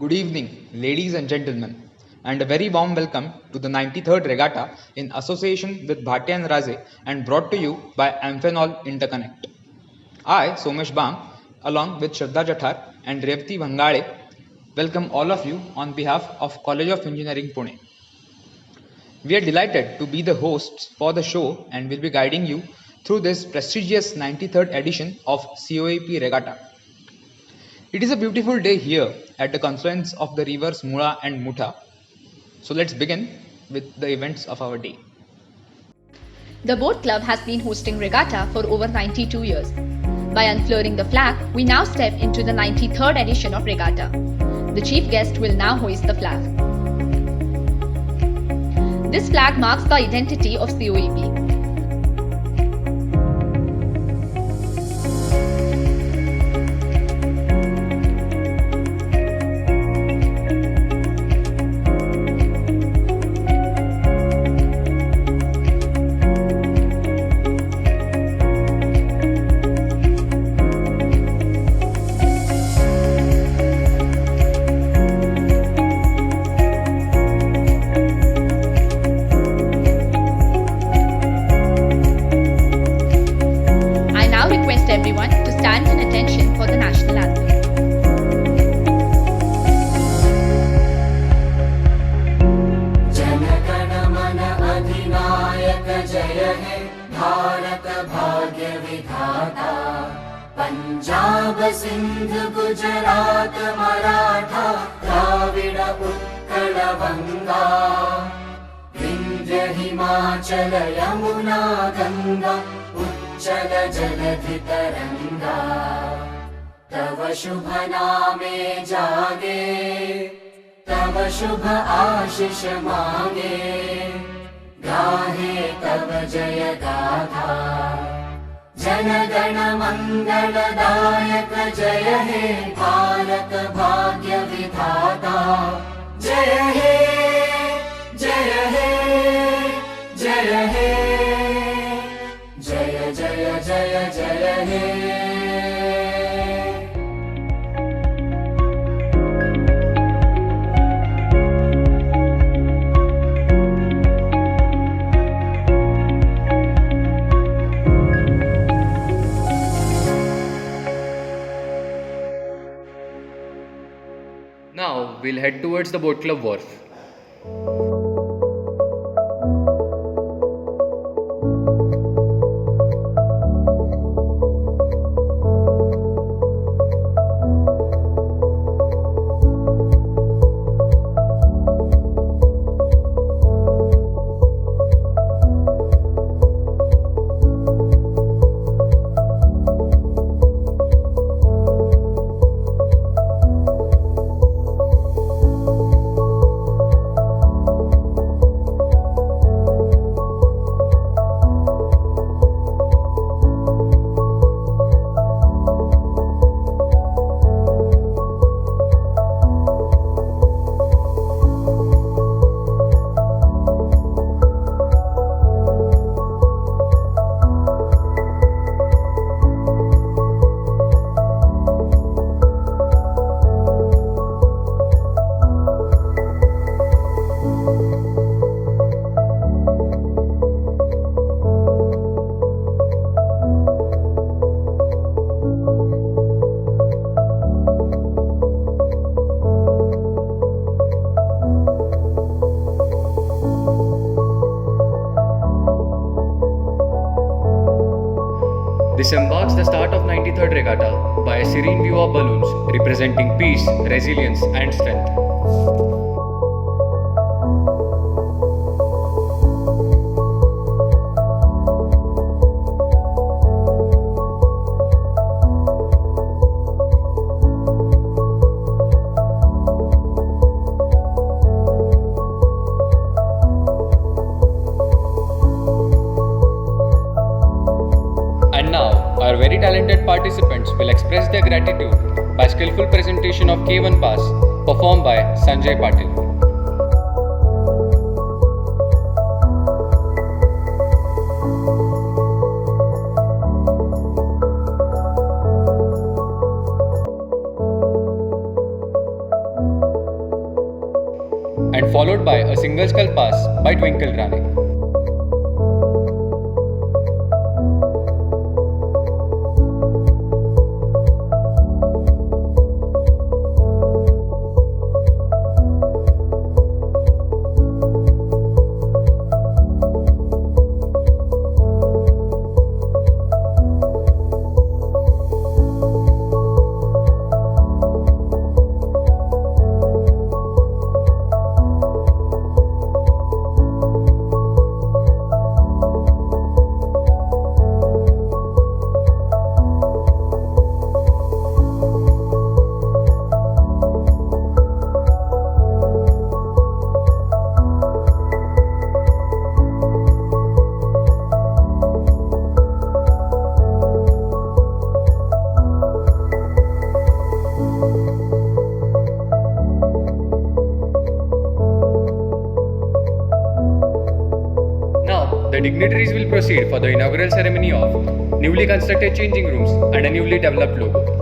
Good evening, ladies and gentlemen, and a very warm welcome to the 93rd Regatta in association with Bhatia and Raze and brought to you by Amphenol Interconnect. I, Somesh Bam, along with Shraddha Jathar and Revati Bhangale, welcome all of you on behalf of College of Engineering Pune. We are delighted to be the hosts for the show and will be guiding you through this prestigious 93rd edition of COEP Regatta. It is a beautiful day here at the confluence of the rivers Mura and Muta. So let's begin with the events of our day. The Boat Club has been hosting regatta for over 92 years. By unfurling the flag, we now step into the 93rd edition of regatta. The chief guest will now hoist the flag. This flag marks the identity of COEP. Everyone to stand in attention for the national anthem. Jana Gana मन अधिनायक जय हे भारत भाग्य विधाता पंजाब सिंध गुजरात मराठा द्राविड उत्कल बंगा विंध्य हिमाचल यमुना गंगा चल जलधि तरंगा तव शुभ नामे जागे तव शुभ आशीष मांगे गाहे तव जय गाथा जन गण मंगलदायक जय हे भारत भाग्य विधाता जय हे जय हे जय हे जय जय जय जय हे Now we'll head towards the Boat Club Wharf. This marks the start of 93rd Regatta by a serene view of balloons representing peace, resilience and strength. Our very talented participants will express their gratitude by skillful presentation of K1 Pass performed by Sanjay Patil. followed by a single scull pass by Twinkle Rane. The dignitaries will proceed for the inaugural ceremony of newly constructed changing rooms and a newly developed logo.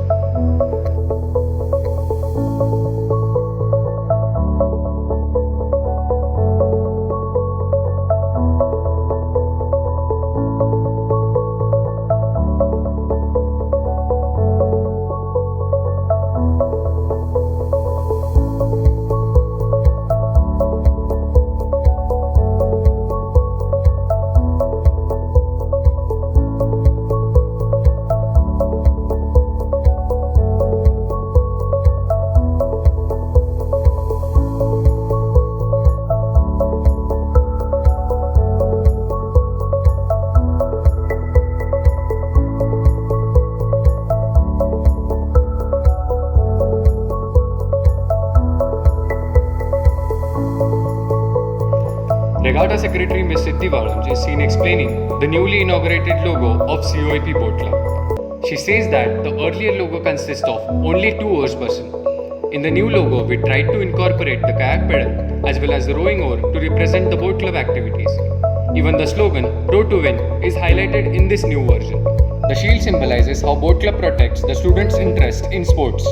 Regatta Secretary Ms. Siddhi Valunj is seen explaining the newly inaugurated logo of COAP Boat Club. She says that the earlier logo consists of only two oars person. In the new logo, we tried to incorporate the kayak pedal as well as the rowing oar to represent the boat club activities. Even the slogan, Row to Win, is highlighted in this new version. The shield symbolizes how boat club protects the students' interest in sports.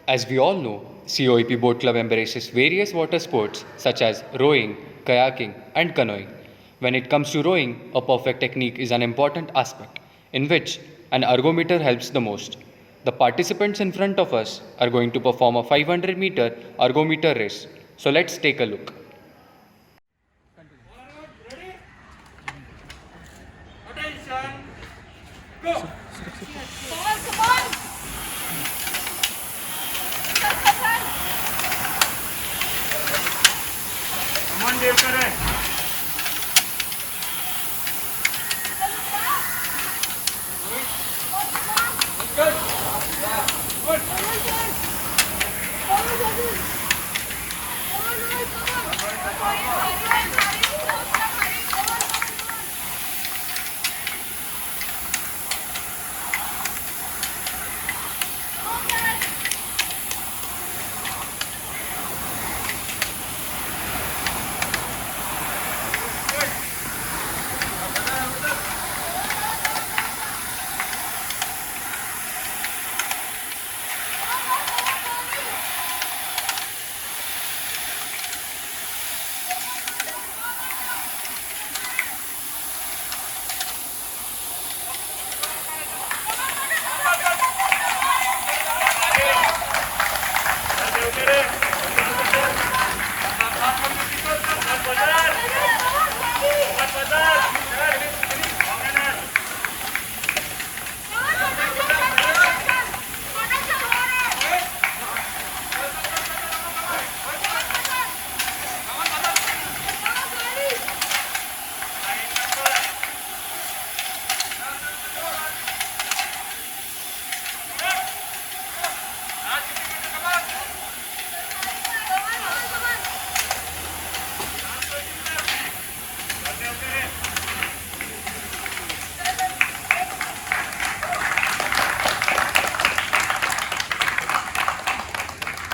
As we all know, COAP Boat Club embraces various water sports such as rowing, kayaking, and canoeing. When it comes to rowing, a perfect technique is an important aspect, in which an ergometer helps the most. The participants in front of us are going to perform a 500-meter ergometer race. So let's take a look.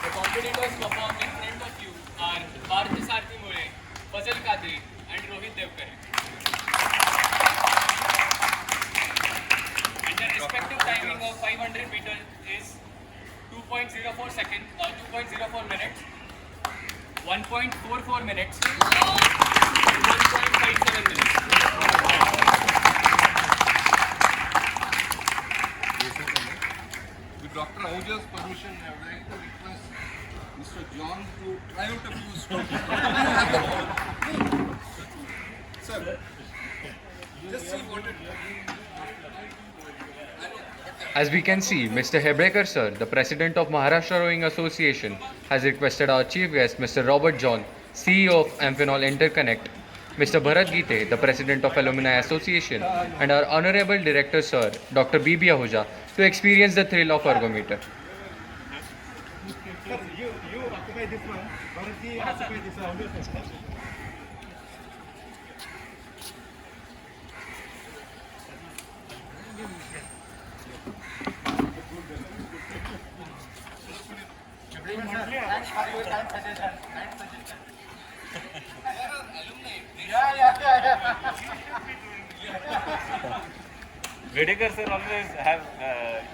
The competitors perform in front of you are Parth Sarthi Mule, Fazal Kadri and Rohit Devkare. And their respective timing of 500 meters is 2.04 seconds, 2.04 minutes, 1.44 minutes, and 1.57 minutes. With Dr. Ahuja's permission, I would like to request Mr. John to try out a few strokes. Sir, just see what it As we can see, Mr. Hebrekar sir, the President of Maharashtra Rowing Association, has requested our chief guest, Mr. Robert John, CEO of Amphenol Interconnect, Mr. Bharat Gite, the President of Alumni Association, and our Honorable Director Sir, Dr. B.B. Ahuja, to experience the thrill of ergometer. You occupy this one. Bharatji occupy this one. Vedekar sir always have,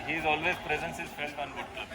his always presence is felt on boat club.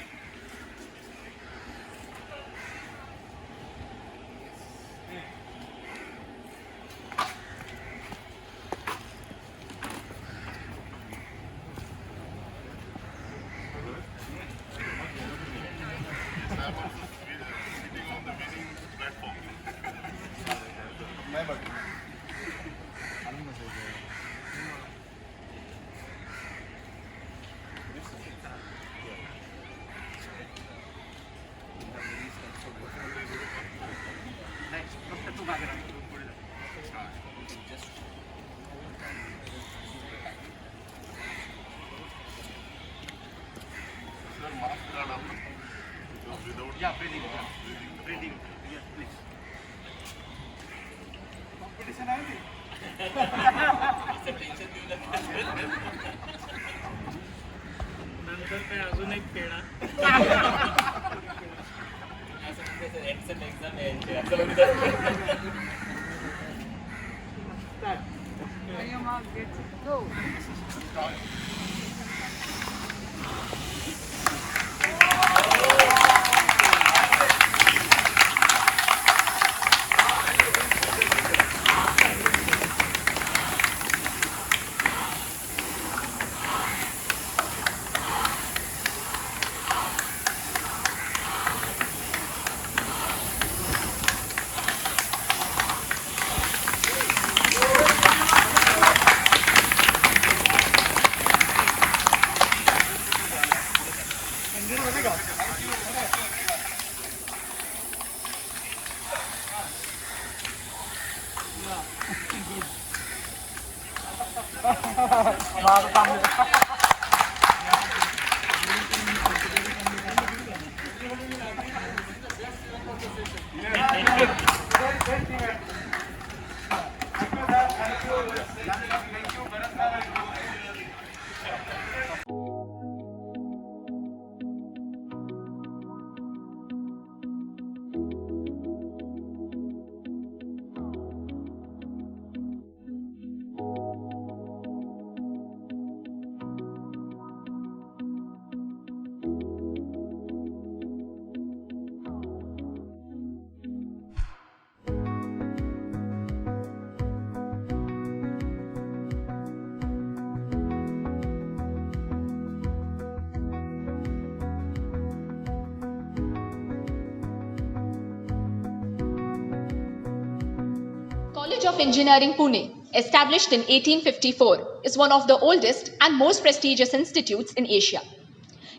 College of Engineering, Pune. established in 1854, is one of the oldest and most prestigious institutes in Asia.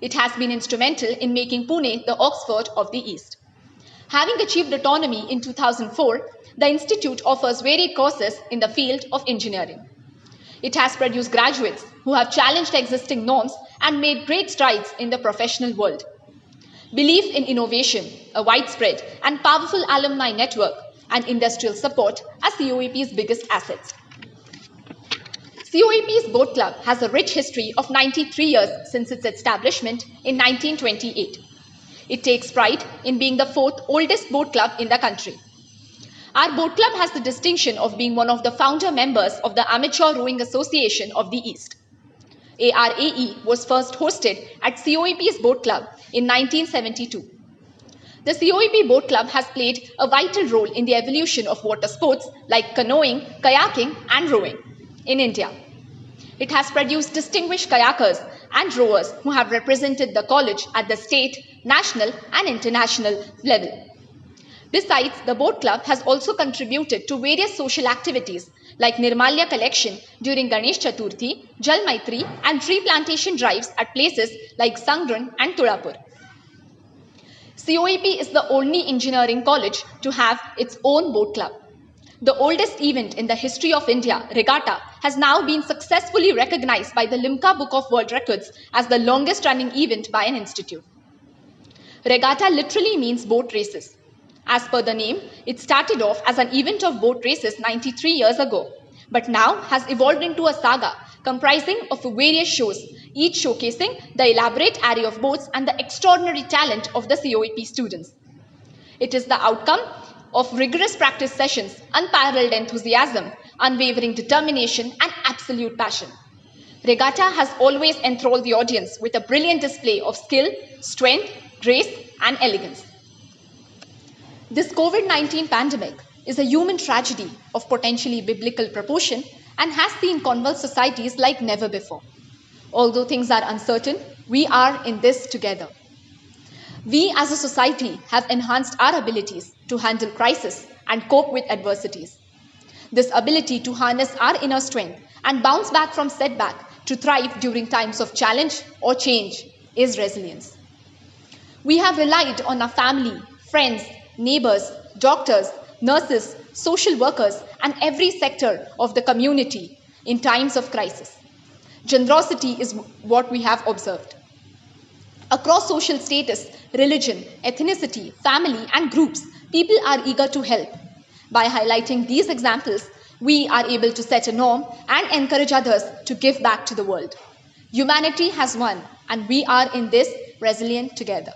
It has been instrumental in making Pune the Oxford of the East. Having achieved autonomy in 2004, the institute offers varied courses in the field of engineering. It has produced graduates who have challenged existing norms and made great strides in the professional world. Belief in innovation, a widespread and powerful alumni network, and industrial support are COEP's biggest assets. COEP's Boat Club has a rich history of 93 years since its establishment in 1928. It takes pride in being the fourth oldest boat club in the country. Our boat club has the distinction of being one of the founder members of the Amateur Rowing Association of the East. ARAE was first hosted at COEP's Boat Club in 1972. The COEP Boat Club has played a vital role in the evolution of water sports like canoeing, kayaking, and rowing in India. It has produced distinguished kayakers and rowers who have represented the college at the state, national, and international level. Besides, the Boat Club has also contributed to various social activities like Nirmalya collection during Ganesh Chaturthi, Jal Maitri, and tree plantation drives at places like Sangdran and Tulapur. COEP is the only engineering college to have its own boat club. The oldest event in the history of India, Regatta, has now been successfully recognized by the Limca Book of World Records as the longest running event by an institute. Regatta literally means boat races. As per the name, it started off as an event of boat races 93 years ago, but now has evolved into a saga comprising of various shows, each showcasing the elaborate array of boats and the extraordinary talent of the COEP students. It is the outcome of rigorous practice sessions, unparalleled enthusiasm, unwavering determination, and absolute passion. Regatta has always enthralled the audience with a brilliant display of skill, strength, grace, and elegance. This COVID-19 pandemic is a human tragedy of potentially biblical proportion and has seen convulsed societies like never before. Although things are uncertain, we are in this together. We as a society have enhanced our abilities to handle crisis and cope with adversities. This ability to harness our inner strength and bounce back from setback to thrive during times of challenge or change is resilience. We have relied on our family, friends, neighbors, doctors, nurses, social workers, and every sector of the community in times of crisis. Generosity is what we have observed. Across social status, religion, ethnicity, family, and groups, people are eager to help. By highlighting these examples, we are able to set a norm and encourage others to give back to the world. Humanity has won, and we are in this resilient together.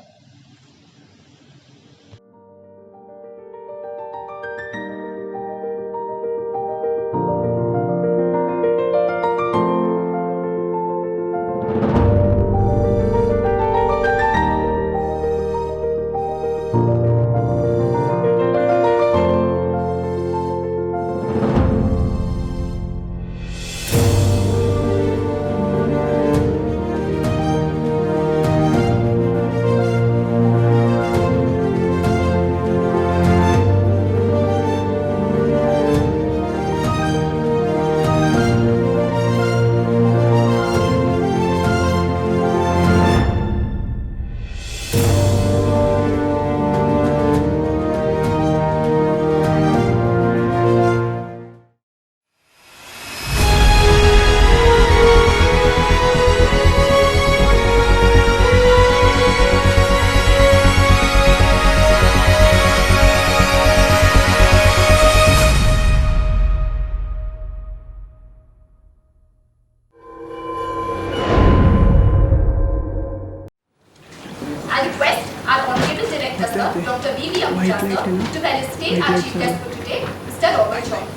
I request our Honorable Director, Sir, Dr. V.V. Ahuja, Sir, to felicitate our Chief Guest for today, Mr. Robert Joy.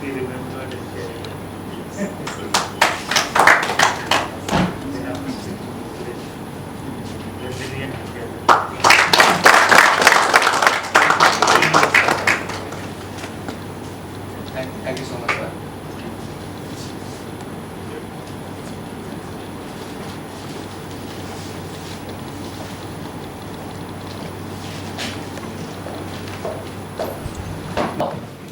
be remembered and cherished. Resilient together. Thank you so much, sir.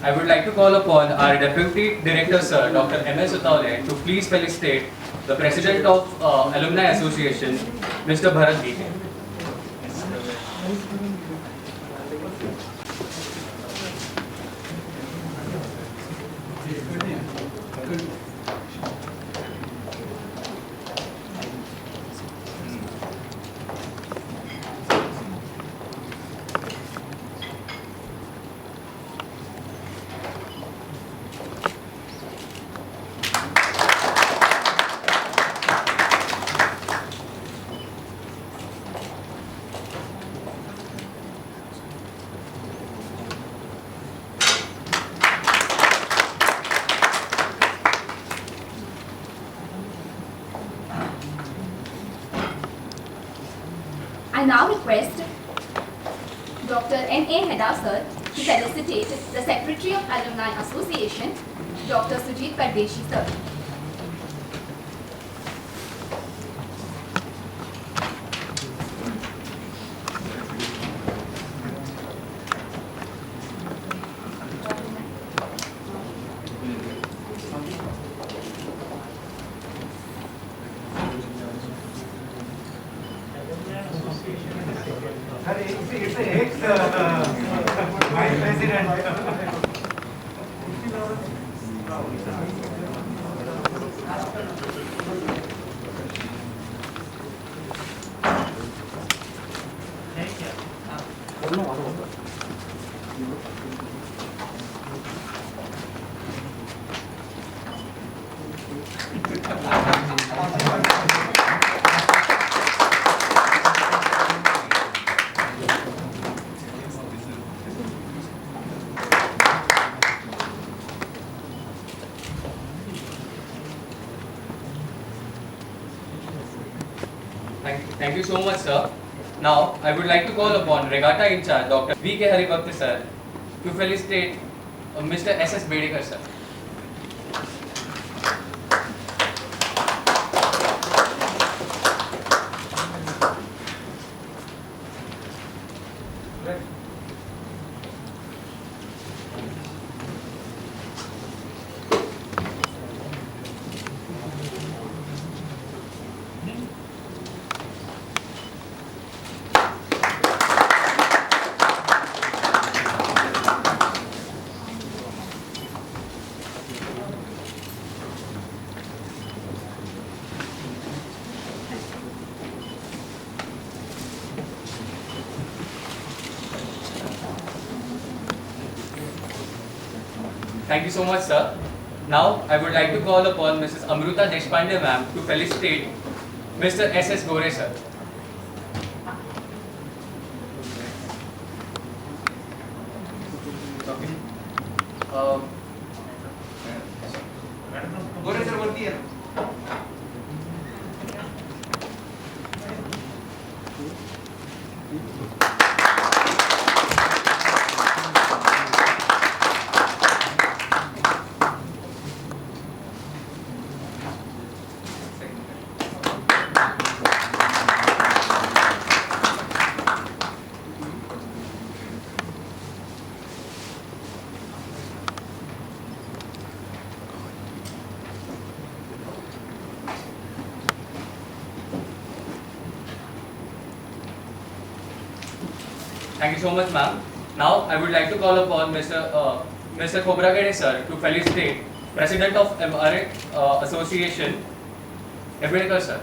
I would like to call upon our Deputy Director, Sir, Dr. M.S. Utale, to please felicitate the President of Alumni Association, Mr. Bharat Dike. I now request Dr. N.A. Heda sir to felicitate the Secretary of Alumni Association, Dr. Sujit Pardeshi sir. It's a ex-vice president. Thank you so much, sir. Now, I would like to call upon Regatta in charge, Dr. V.K. Haribhakti, sir, to felicitate Mr. S.S. Bedekar, sir. Thank you so much, sir. Now, I would like to call upon Mrs. Amruta Deshpande, ma'am, to felicitate Mr. S.S. Gore, sir. Gore sir वरती आहे. Thank you so much, ma'am. Now, I would like to call upon Mr. Khobragade, sir, to felicitate President of MRA Association, Ebedekar, sir.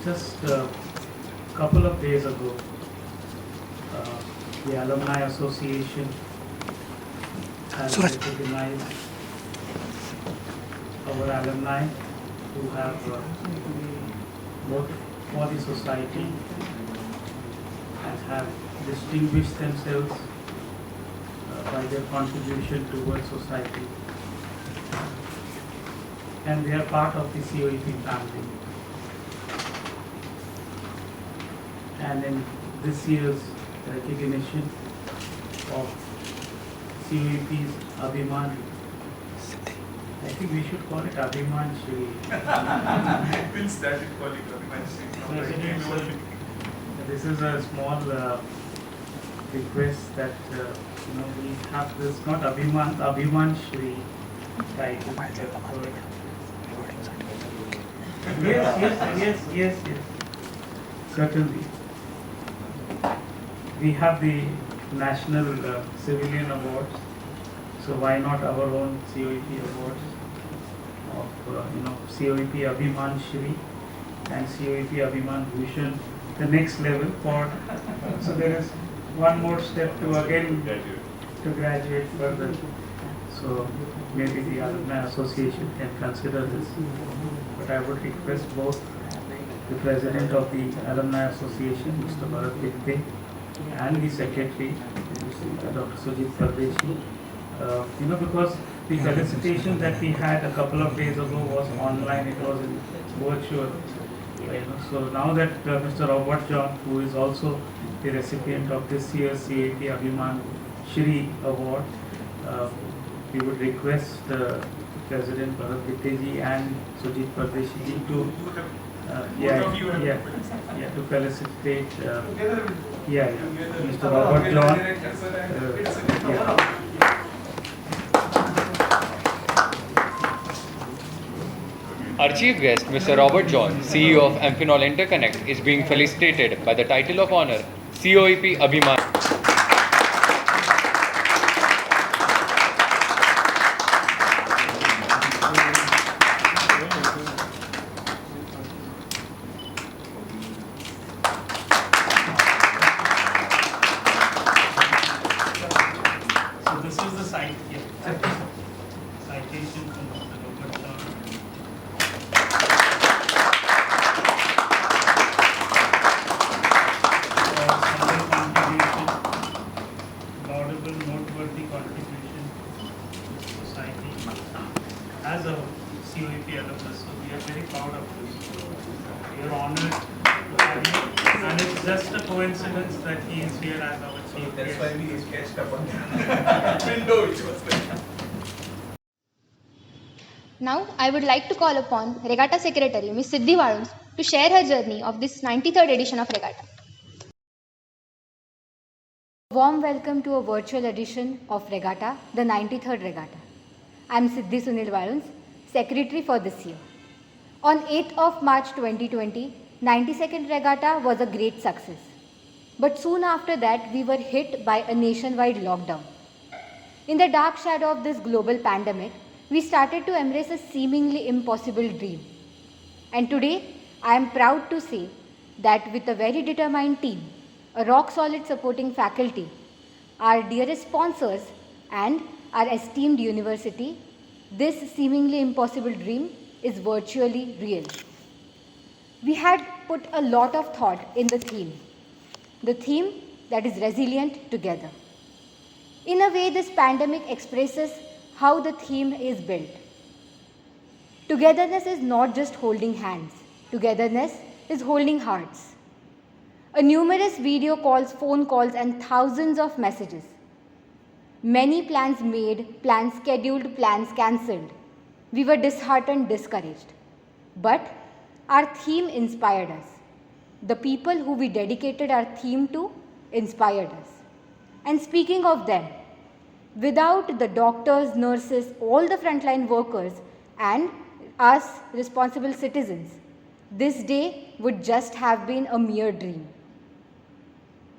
Just a couple of days ago, the Alumni Association has recognized our alumni who have worked for the society and have distinguished themselves by their contribution towards society. And they are part of the COEP family. And in this year's recognition of COEP's Abhiman, I think we should call it Abhiman Shri. We'll start it calling Abhiman Shri. This is a small request that we have this, not Abhiman, Abhiman Shri title. Yes. Certainly. We have the National Civilian Awards, so why not our own COEP awards of COEP Abhiman Shri and COEP Abhiman Bhushan, the next level for. So there is one more step to again to graduate further. So maybe the Alumni Association can consider this. But I would request both the President of the Alumni Association, Mr. Bharat Gupte, and the Secretary, Dr. Sujit Pardeshi, because the felicitation that we had a couple of days ago was online, it was in virtual. So now that Mr. Robert John, who is also the recipient of this year's CAP Abhiman Shri Award, we would request President Bharat Gupte ji and Sujit Pardeshi ji to to felicitate Mr. Robert John. Our chief guest, Mr. Robert John, CEO of Amphenol Interconnect, is being felicitated by the title of honor COEP Abhiman. So this is the citation from Mr. Robert John. Laudable, noteworthy contribution to society as a COEP alumnus. So we are very proud of this. We are honored to have you, and it's just a coincidence that he is here as our chief That's guest. why we sketched upon the window which was there. Now, I would like to call upon Regatta Secretary Ms. Siddhi Valuns to share her journey of this 93rd edition of Regatta. Warm welcome to a virtual edition of Regatta, the 93rd Regatta. I am Siddhi Sunil Valuns, Secretary for this year. On 8th of March 2020, 92nd Regatta was a great success. But soon after that, we were hit by a nationwide lockdown. In the dark shadow of this global pandemic, we started to embrace a seemingly impossible dream. And today, I am proud to say that with a very determined team, a rock-solid supporting faculty, our dearest sponsors, and our esteemed university, this seemingly impossible dream is virtually real. We had put a lot of thought in the theme that is resilient together. In a way, this pandemic expresses how the theme is built. Togetherness is not just holding hands. Togetherness is holding hearts. A numerous video calls, phone calls, and thousands of messages. Many plans made, plans scheduled, plans cancelled. we were disheartened, discouraged. But our theme inspired us. The people who we dedicated our theme to inspired us. And speaking of them, without the doctors, nurses, all the frontline workers, and us responsible citizens, this day would just have been a mere dream.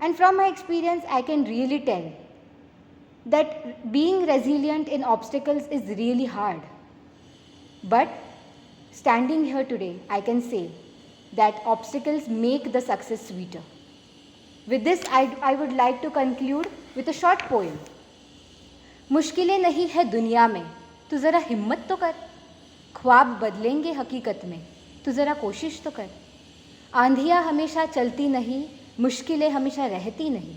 And from my experience, I can really tell that being resilient in obstacles is really hard. But standing here today, I can say that obstacles make the success sweeter. With this, I would like to conclude with a short poem. मुश्किलें नहीं है दुनिया में, तू ज़रा हिम्मत तो कर. ख्वाब बदलेंगे हकीकत में, तू ज़रा कोशिश तो कर. आंधियाँ हमेशा चलती नहीं, मुश्किलें हमेशा रहती नहीं.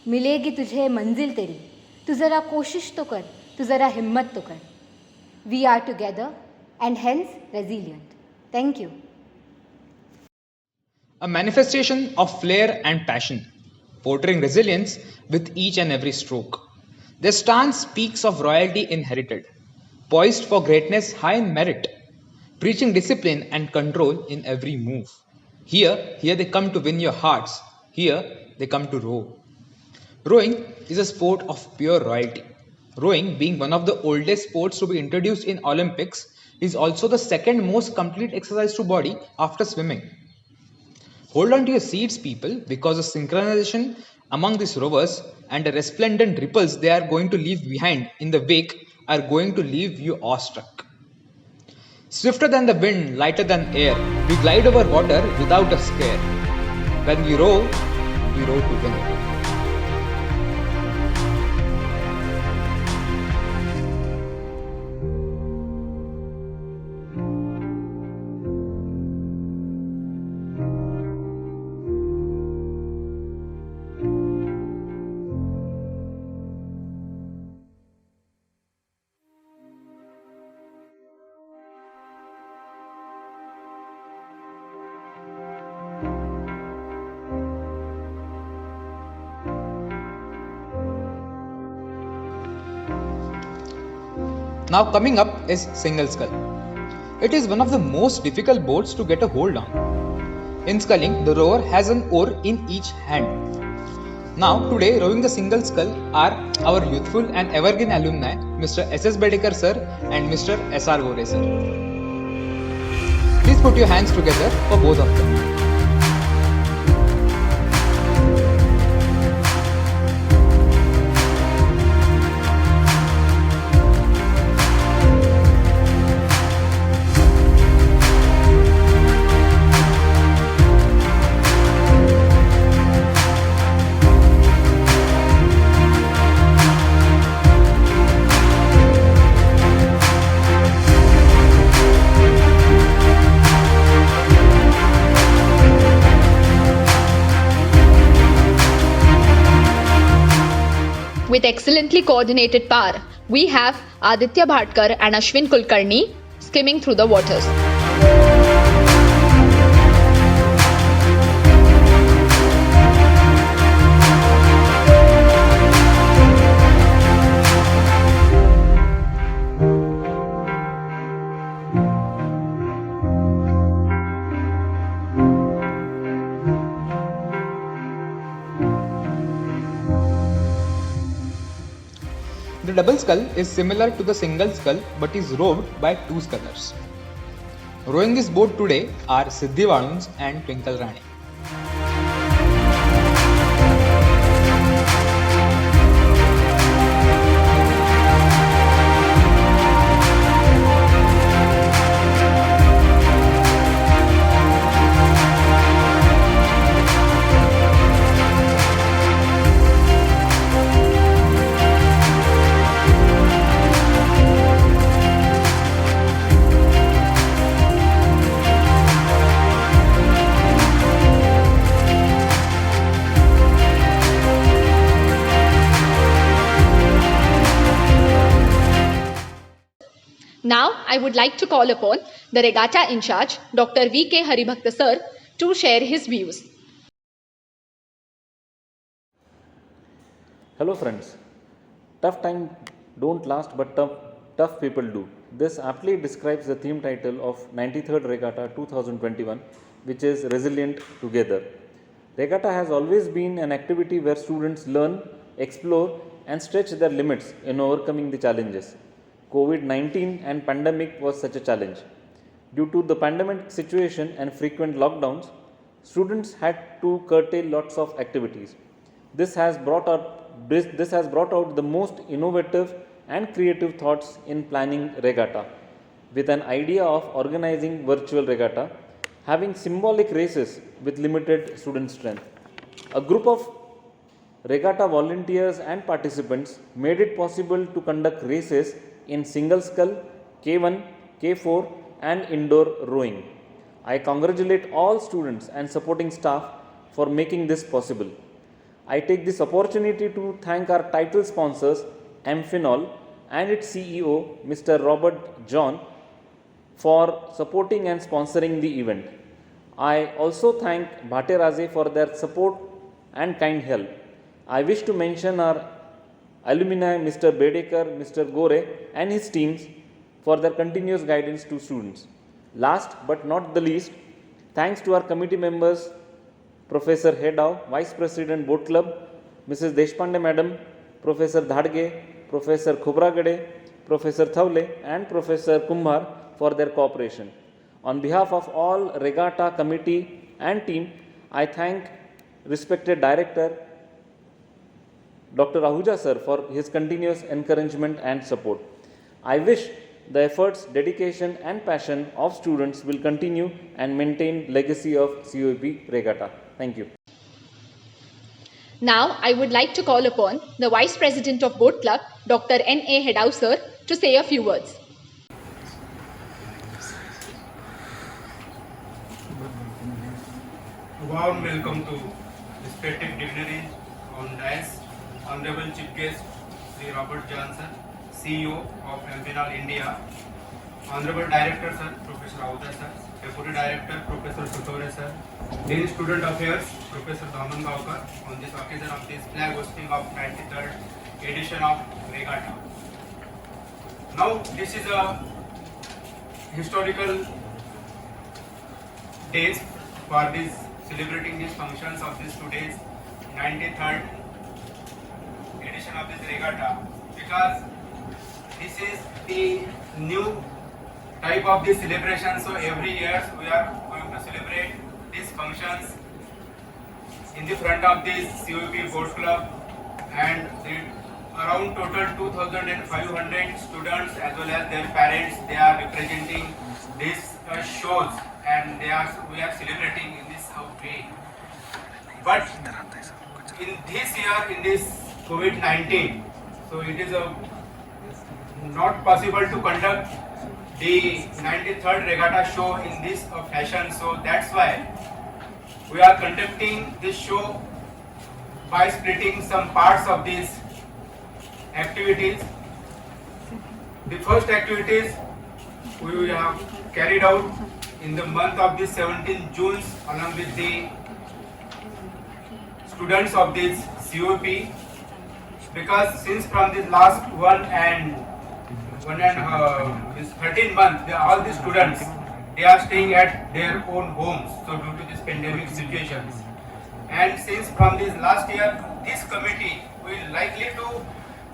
मिलेगी तुझे मंजिल तेरी, तू ज़रा कोशिश तो कर, तू ज़रा हिम्मत तो कर. We are together and hence resilient. Thank you. A manifestation of flair and passion, portraying resilience with each and every stroke. Their stance speaks of royalty inherited, poised for greatness high in merit, preaching discipline and control in every move. Here they come to win your hearts. Here they come to row. Rowing is a sport of pure royalty. Rowing, being one of the oldest sports to be introduced in Olympics, is also the second most complete exercise to body after swimming. Hold on to your seats, people, because the synchronization among these rowers and the resplendent ripples they are going to leave behind in the wake are going to leave you awestruck. Swifter than the wind, lighter than air, we glide over water without a scare. When we row to win. Now coming up is single scull. It is one of the most difficult boats to get a hold on. In sculling, the rower has an oar in each hand. Now today rowing the single scull are our youthful and evergreen alumni Mr. S.S. Bedekar sir and Mr. S.R. Vore sir. Please put your hands together for both of them. With excellently coordinated power, we have Aditya Bhatkar and Ashwin Kulkarni skimming through the waters. The double scull is similar to the single scull but is rowed by two scullers. Rowing this boat today are Siddhi Valuns and Twinkle Rani. Now, I would like to call upon the regatta in charge, Dr. V.K. Haribhakta sir, to share his views. Hello friends. Tough time don't last but tough people do. This aptly describes the theme title of 93rd Regatta 2021, which is Resilient Together. Regatta has always been an activity where students learn, explore, and stretch their limits in overcoming the challenges. COVID-19 and pandemic was such a challenge. Due to the pandemic situation and frequent lockdowns, students had to curtail lots of activities. This has brought out the most innovative and creative thoughts in planning regatta, with an idea of organizing virtual regatta, having symbolic races with limited student strength. A group of regatta volunteers and participants made it possible to conduct races in single scull, K1, K4, and indoor rowing. I congratulate all students and supporting staff for making this possible. I take this opportunity to thank our title sponsors, Amphenol, and its CEO, Mr. Robert John, for supporting and sponsoring the event. I also thank Bhate Raze for their support and kind help. I wish to mention our alumni, Mr. Bedekar, Mr. Gore, and his teams for their continuous guidance to students. Last but not the least, thanks to our committee members, Professor Hedau, Vice President Boat Club, Mrs. Deshpande Madam, Professor Dhadge, Professor Khobragade, Professor Thavle, and Professor Kumhar for their cooperation. On behalf of all Regatta committee and team, I thank respected Director Dr. Ahuja sir for his continuous encouragement and support. I wish the efforts, dedication and passion of students will continue and maintain legacy of COEP Regatta. Thank you. Now, I would like to call upon the Vice President of Boat Club, Dr. N.A. Hedau sir, to say a few words. Warm welcome to respected dignitaries on dais, Honorable Chief Guest Sri Robert Johnson, CEO of Amphenol India, Honorable Director Sir Professor Ahuja sir, Deputy Director Professor Sutore sir, Dean Student Affairs Professor Daman Gaukar on this occasion of this flag hosting of 93rd edition of Regatta. Now this is a historical days for this celebrating these functions of this today's 93rd edition of this regatta, because this is the new type of this celebration. So every year we are going to celebrate these functions in the front of this COEP Boat Club, and around total 2,500 students as well as their parents, they are representing these shows, and we are celebrating in this way. But in this year, in this COVID-19, so it is not possible to conduct the 93rd Regatta show in this fashion. So that's why we are conducting this show by splitting some parts of these activities. The first activities we have carried out in the month of this 17th June along with the students of this COEP, because since from this last 13 months, all the students, they are staying at their own homes, so due to this pandemic situation. And since from this last year, this committee will likely to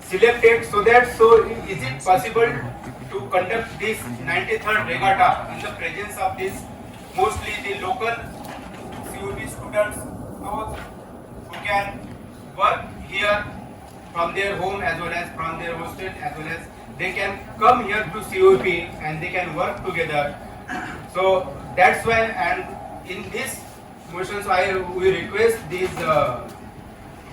select it, so is it possible to conduct this 93rd Regatta in the presence of this mostly the local COEP students, those who can work here from their home as well as from their hostel, as well as they can come here to COEP and they can work together. So that's why, and in this motion, so we request this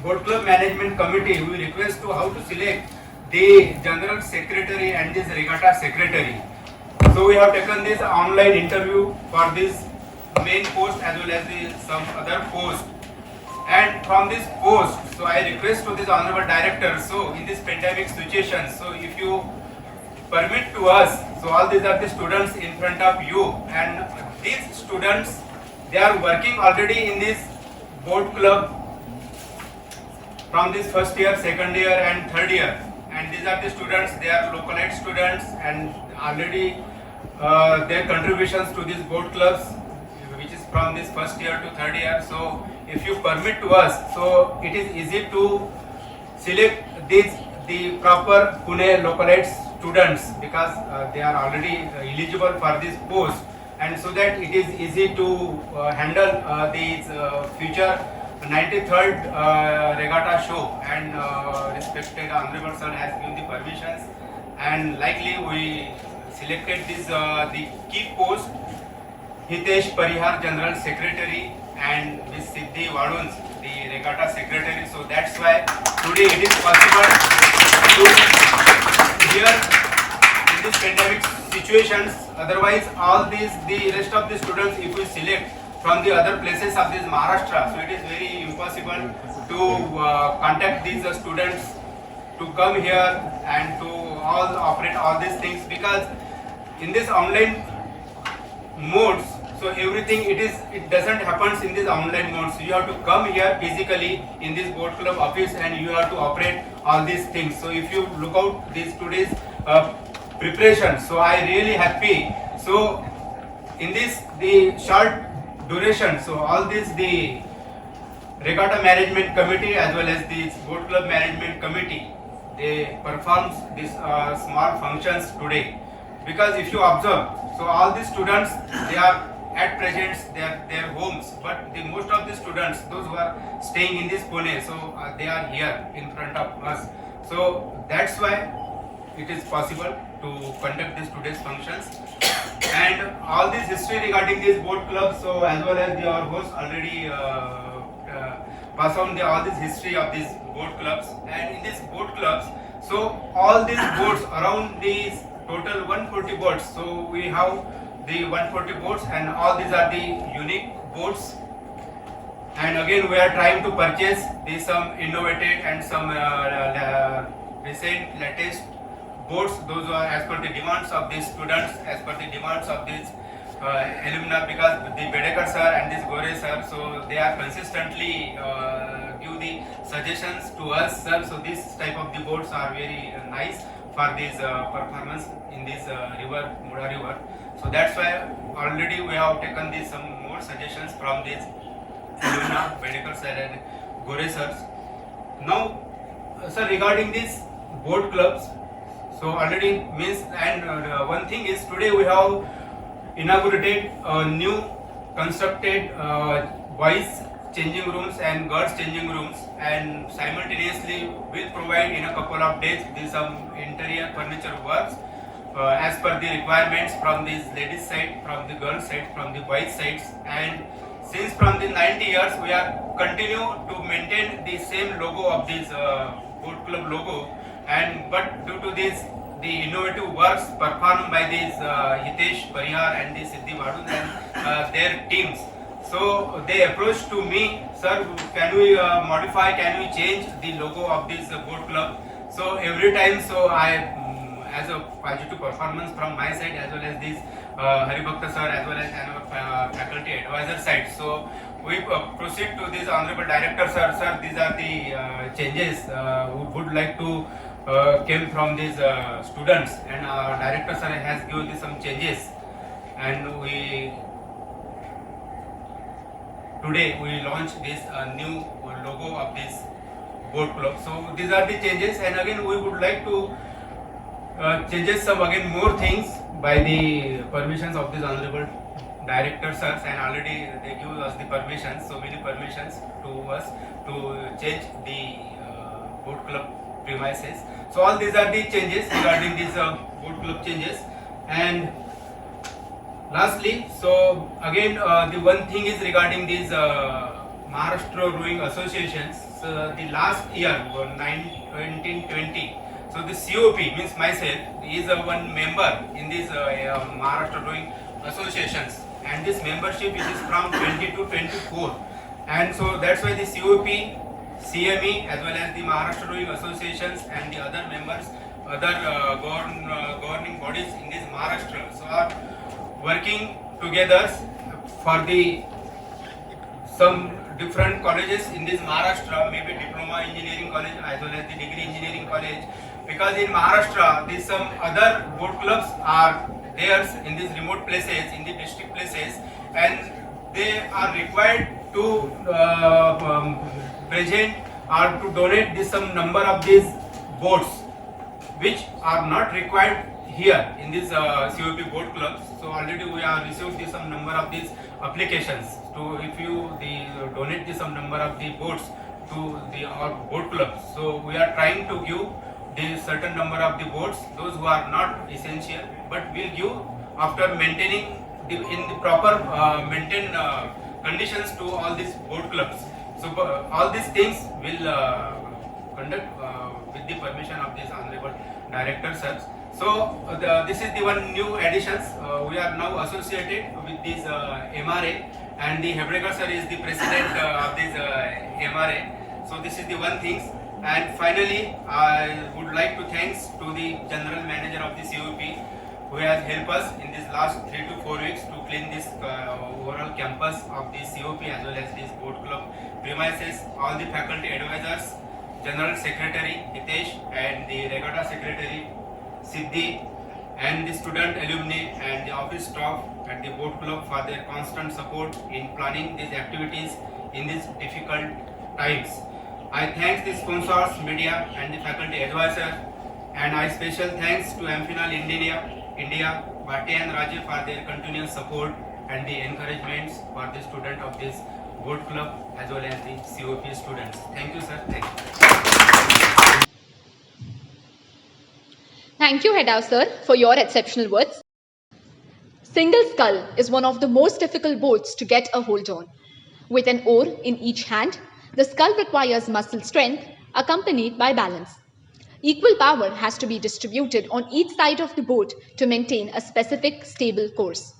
Boat Club Management Committee, we request to how to select the General Secretary and this Regatta Secretary. So we have taken this online interview for this main post as well as some other post. And from this post, so I request to this Honorable Director, so in this pandemic situation, so if you permit to us, so all these are the students in front of you, and these students, they are working already in this boat club from this first year, second year and third year. And these are the students, they are localite students, and already their contributions to these boat clubs, which is from this first year to third year. So if you permit to us, so it is easy to select the proper Pune localized students, because they are already eligible for this post, and so that it is easy to handle these future 93rd regatta show. And respected honorable sir has given the permissions, and likely we selected this the key post Hitesh Parihar General Secretary and Ms. Siddhi Vaduns the regatta secretary. So that's why today it is possible to here in this pandemic situations. Otherwise all these the rest of the students, if we select from the other places of this Maharashtra, so it is very impossible to contact these students to come here and to all operate all these things, because in this online modes, so everything it doesn't happens in this online mode. So you have to come here physically in this boat club office and you have to operate all these things. So if you look out this today's preparation, so I really happy. So in this the short duration, so all this the regatta management committee as well as the boat club management committee, they performs these small functions today. Because if you observe, so all the students, they are at present their homes, but the most of the students, those who are staying in this Pune, so they are here in front of us. So that's why it is possible to conduct these today's functions. And all this history regarding these boat clubs, so as well as our host already pass on all this history of these boat clubs. And in these boat clubs, so all these boats, around these total 140 boats, so we have the 140 boats, and all these are the unique boats. And again we are trying to purchase these some innovative and some recent latest boats. Those are as per the demands of these students, as per the demands of these alumni, because the Bedekar sir and this Gore sir, so they are consistently give the suggestions to us, sir. So this type of the boats are very nice for this performance in this river, Mudha river. So that's why already we have taken this some more suggestions from this alumna, Bedekar sir and Gore sirs. Now, sir, regarding these boat clubs, so already means, and one thing is today we have inaugurated a new constructed boys changing rooms and girls changing rooms, and simultaneously will provide in a couple of days this some interior furniture works as per the requirements from this ladies side, from the girls side, from the boys sides. And since from the 90 years we are continue to maintain the same logo of this boat club logo, and but due to this the innovative works performed by these Hitesh Parihar and the Siddhi Vaduns and their teams, so they approached to me, sir, can we modify, can we change the logo of this boat club? So every time, so I as a positive performance from my side as well as this Haribhakta sir as well as our faculty advisor side, so we proceed to this honorable director sir. Sir, these are the changes we would like to came from these students, and director sir has given some changes, and we today we launch this new logo of this boat club. So these are the changes, and again we would like to changes some again more things by the permissions of this honorable director sirs, and already they give us the permissions, so many permissions to us to change the boat club premises. So all these are the changes regarding these boat club changes. And lastly, so again the one thing is regarding these Maharashtra Rowing Associations. So the last year 1920, so the COP means myself is one member in this Maharashtra Rowing Associations, and this membership is from 20 to 24, and so that's why the COP, CME as well as the Maharashtra Rowing Associations and the other members, other governing bodies in this Maharashtra, so are working together for the some different colleges in this Maharashtra, maybe diploma engineering college as well as the degree engineering college, because in Maharashtra, these some other boat clubs are there in these remote places, in the district places, and they are required to present or to donate this some number of these boats, which are not required here in this COP boat clubs. So already we have received this some number of these applications to if you donate this some number of the boats to the our boat clubs. So we are trying to give the certain number of the boats, those who are not essential, but will give after maintaining in the proper maintained conditions to all these boat clubs. So all these things will conduct with the permission of this honorable director sir. So this is the one new additions. We are now associated with this MRA, and the Hebregar sir is the president of this MRA. So this is the one thing. And finally, I would like to thanks to the general manager of the COP, who has helped us in this last 3 to 4 weeks to clean this overall campus of the COP as well as this boat club premises. All the faculty advisors, general secretary Hitesh, and the regatta secretary Siddhi, and the student alumni and the office staff at the boat club for their constant support in planning these activities in these difficult times. I thank the sponsors, media, and the faculty advisors, and I special thanks to Amphenol India, Bhate and Raje for their continuous support and the encouragements for the student of this boat club as well as the COP students. Thank you, sir. Thank you. Thank you, Hedao sir, for your exceptional words. Single scull is one of the most difficult boats to get a hold on. With an oar in each hand, the scull requires muscle strength accompanied by balance. Equal power has to be distributed on each side of the boat to maintain a specific stable course.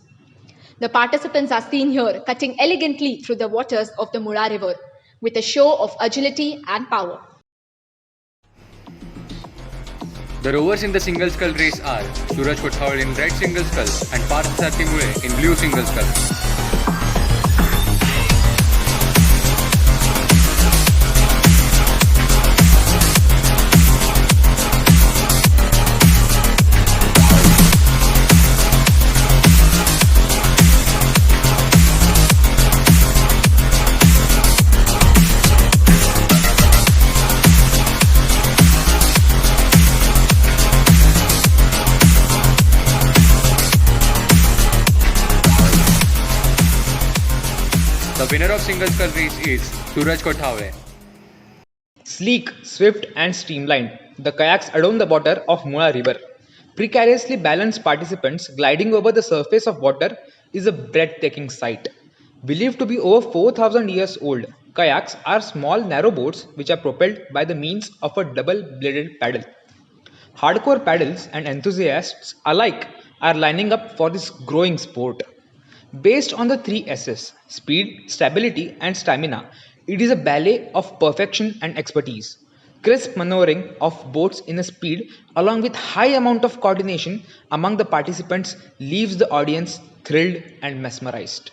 The participants are seen here cutting elegantly through the waters of the Mula River with a show of agility and power. The rowers in the single scull race are Suraj Kothawade in red single scull and Parthasarathy Mule in blue single scull. The winner of single scull race is Suraj Kothawade. Sleek, swift and streamlined, the kayaks adorn the water of Mula River. Precariously balanced participants gliding over the surface of water is a breathtaking sight. Believed to be over 4,000 years old, kayaks are small narrow boats which are propelled by the means of a double-bladed paddle. Hardcore paddles and enthusiasts alike are lining up for this growing sport. Based on the 3 S's, speed, stability and stamina, it is a ballet of perfection and expertise. Crisp maneuvering of boats in a speed along with high amount of coordination among the participants leaves the audience thrilled and mesmerized.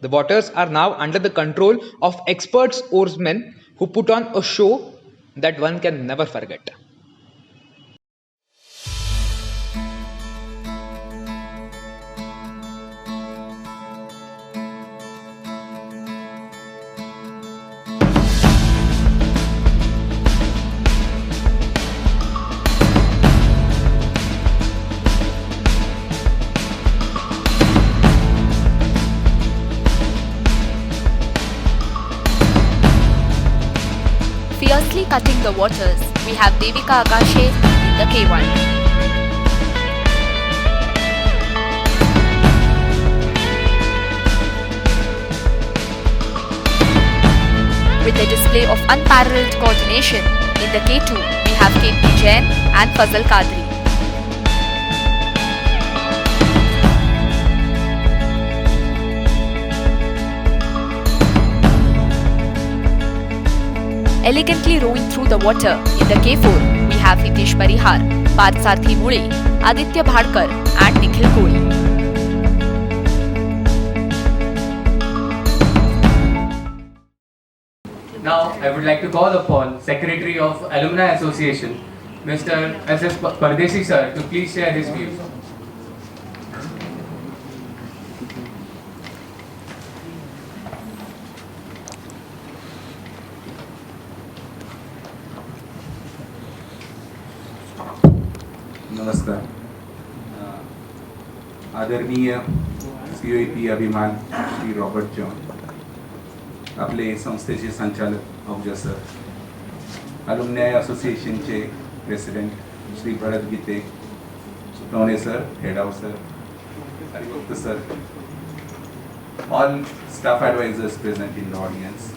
The waters are now under the control of expert oarsmen who put on a show that one can never forget. Fiercely cutting the waters, we have Devika Akashe in the K1. With a display of unparalleled coordination, in the K2 we have K.P. Jain and Fazal Kadri. Elegantly rowing through the water, in the K4 we have Hitesh Parihar, Parthasarathy Mule, Aditya Bhadkar and Nikhil Koli. Now I would like to call upon Secretary of Alumni Association Mr. S.S. Pardesi sir to please share his views. नमस्कार. आदरणीय COEP अभिमान Shri Robert John, आपले संस्थेचे संचालक Ahuja sir, alumni असोसिएशनचे president Shri Bharat Gite, Sutavane sir, Hedao sir, Haribhakt sir, all staff advisors present in the audience,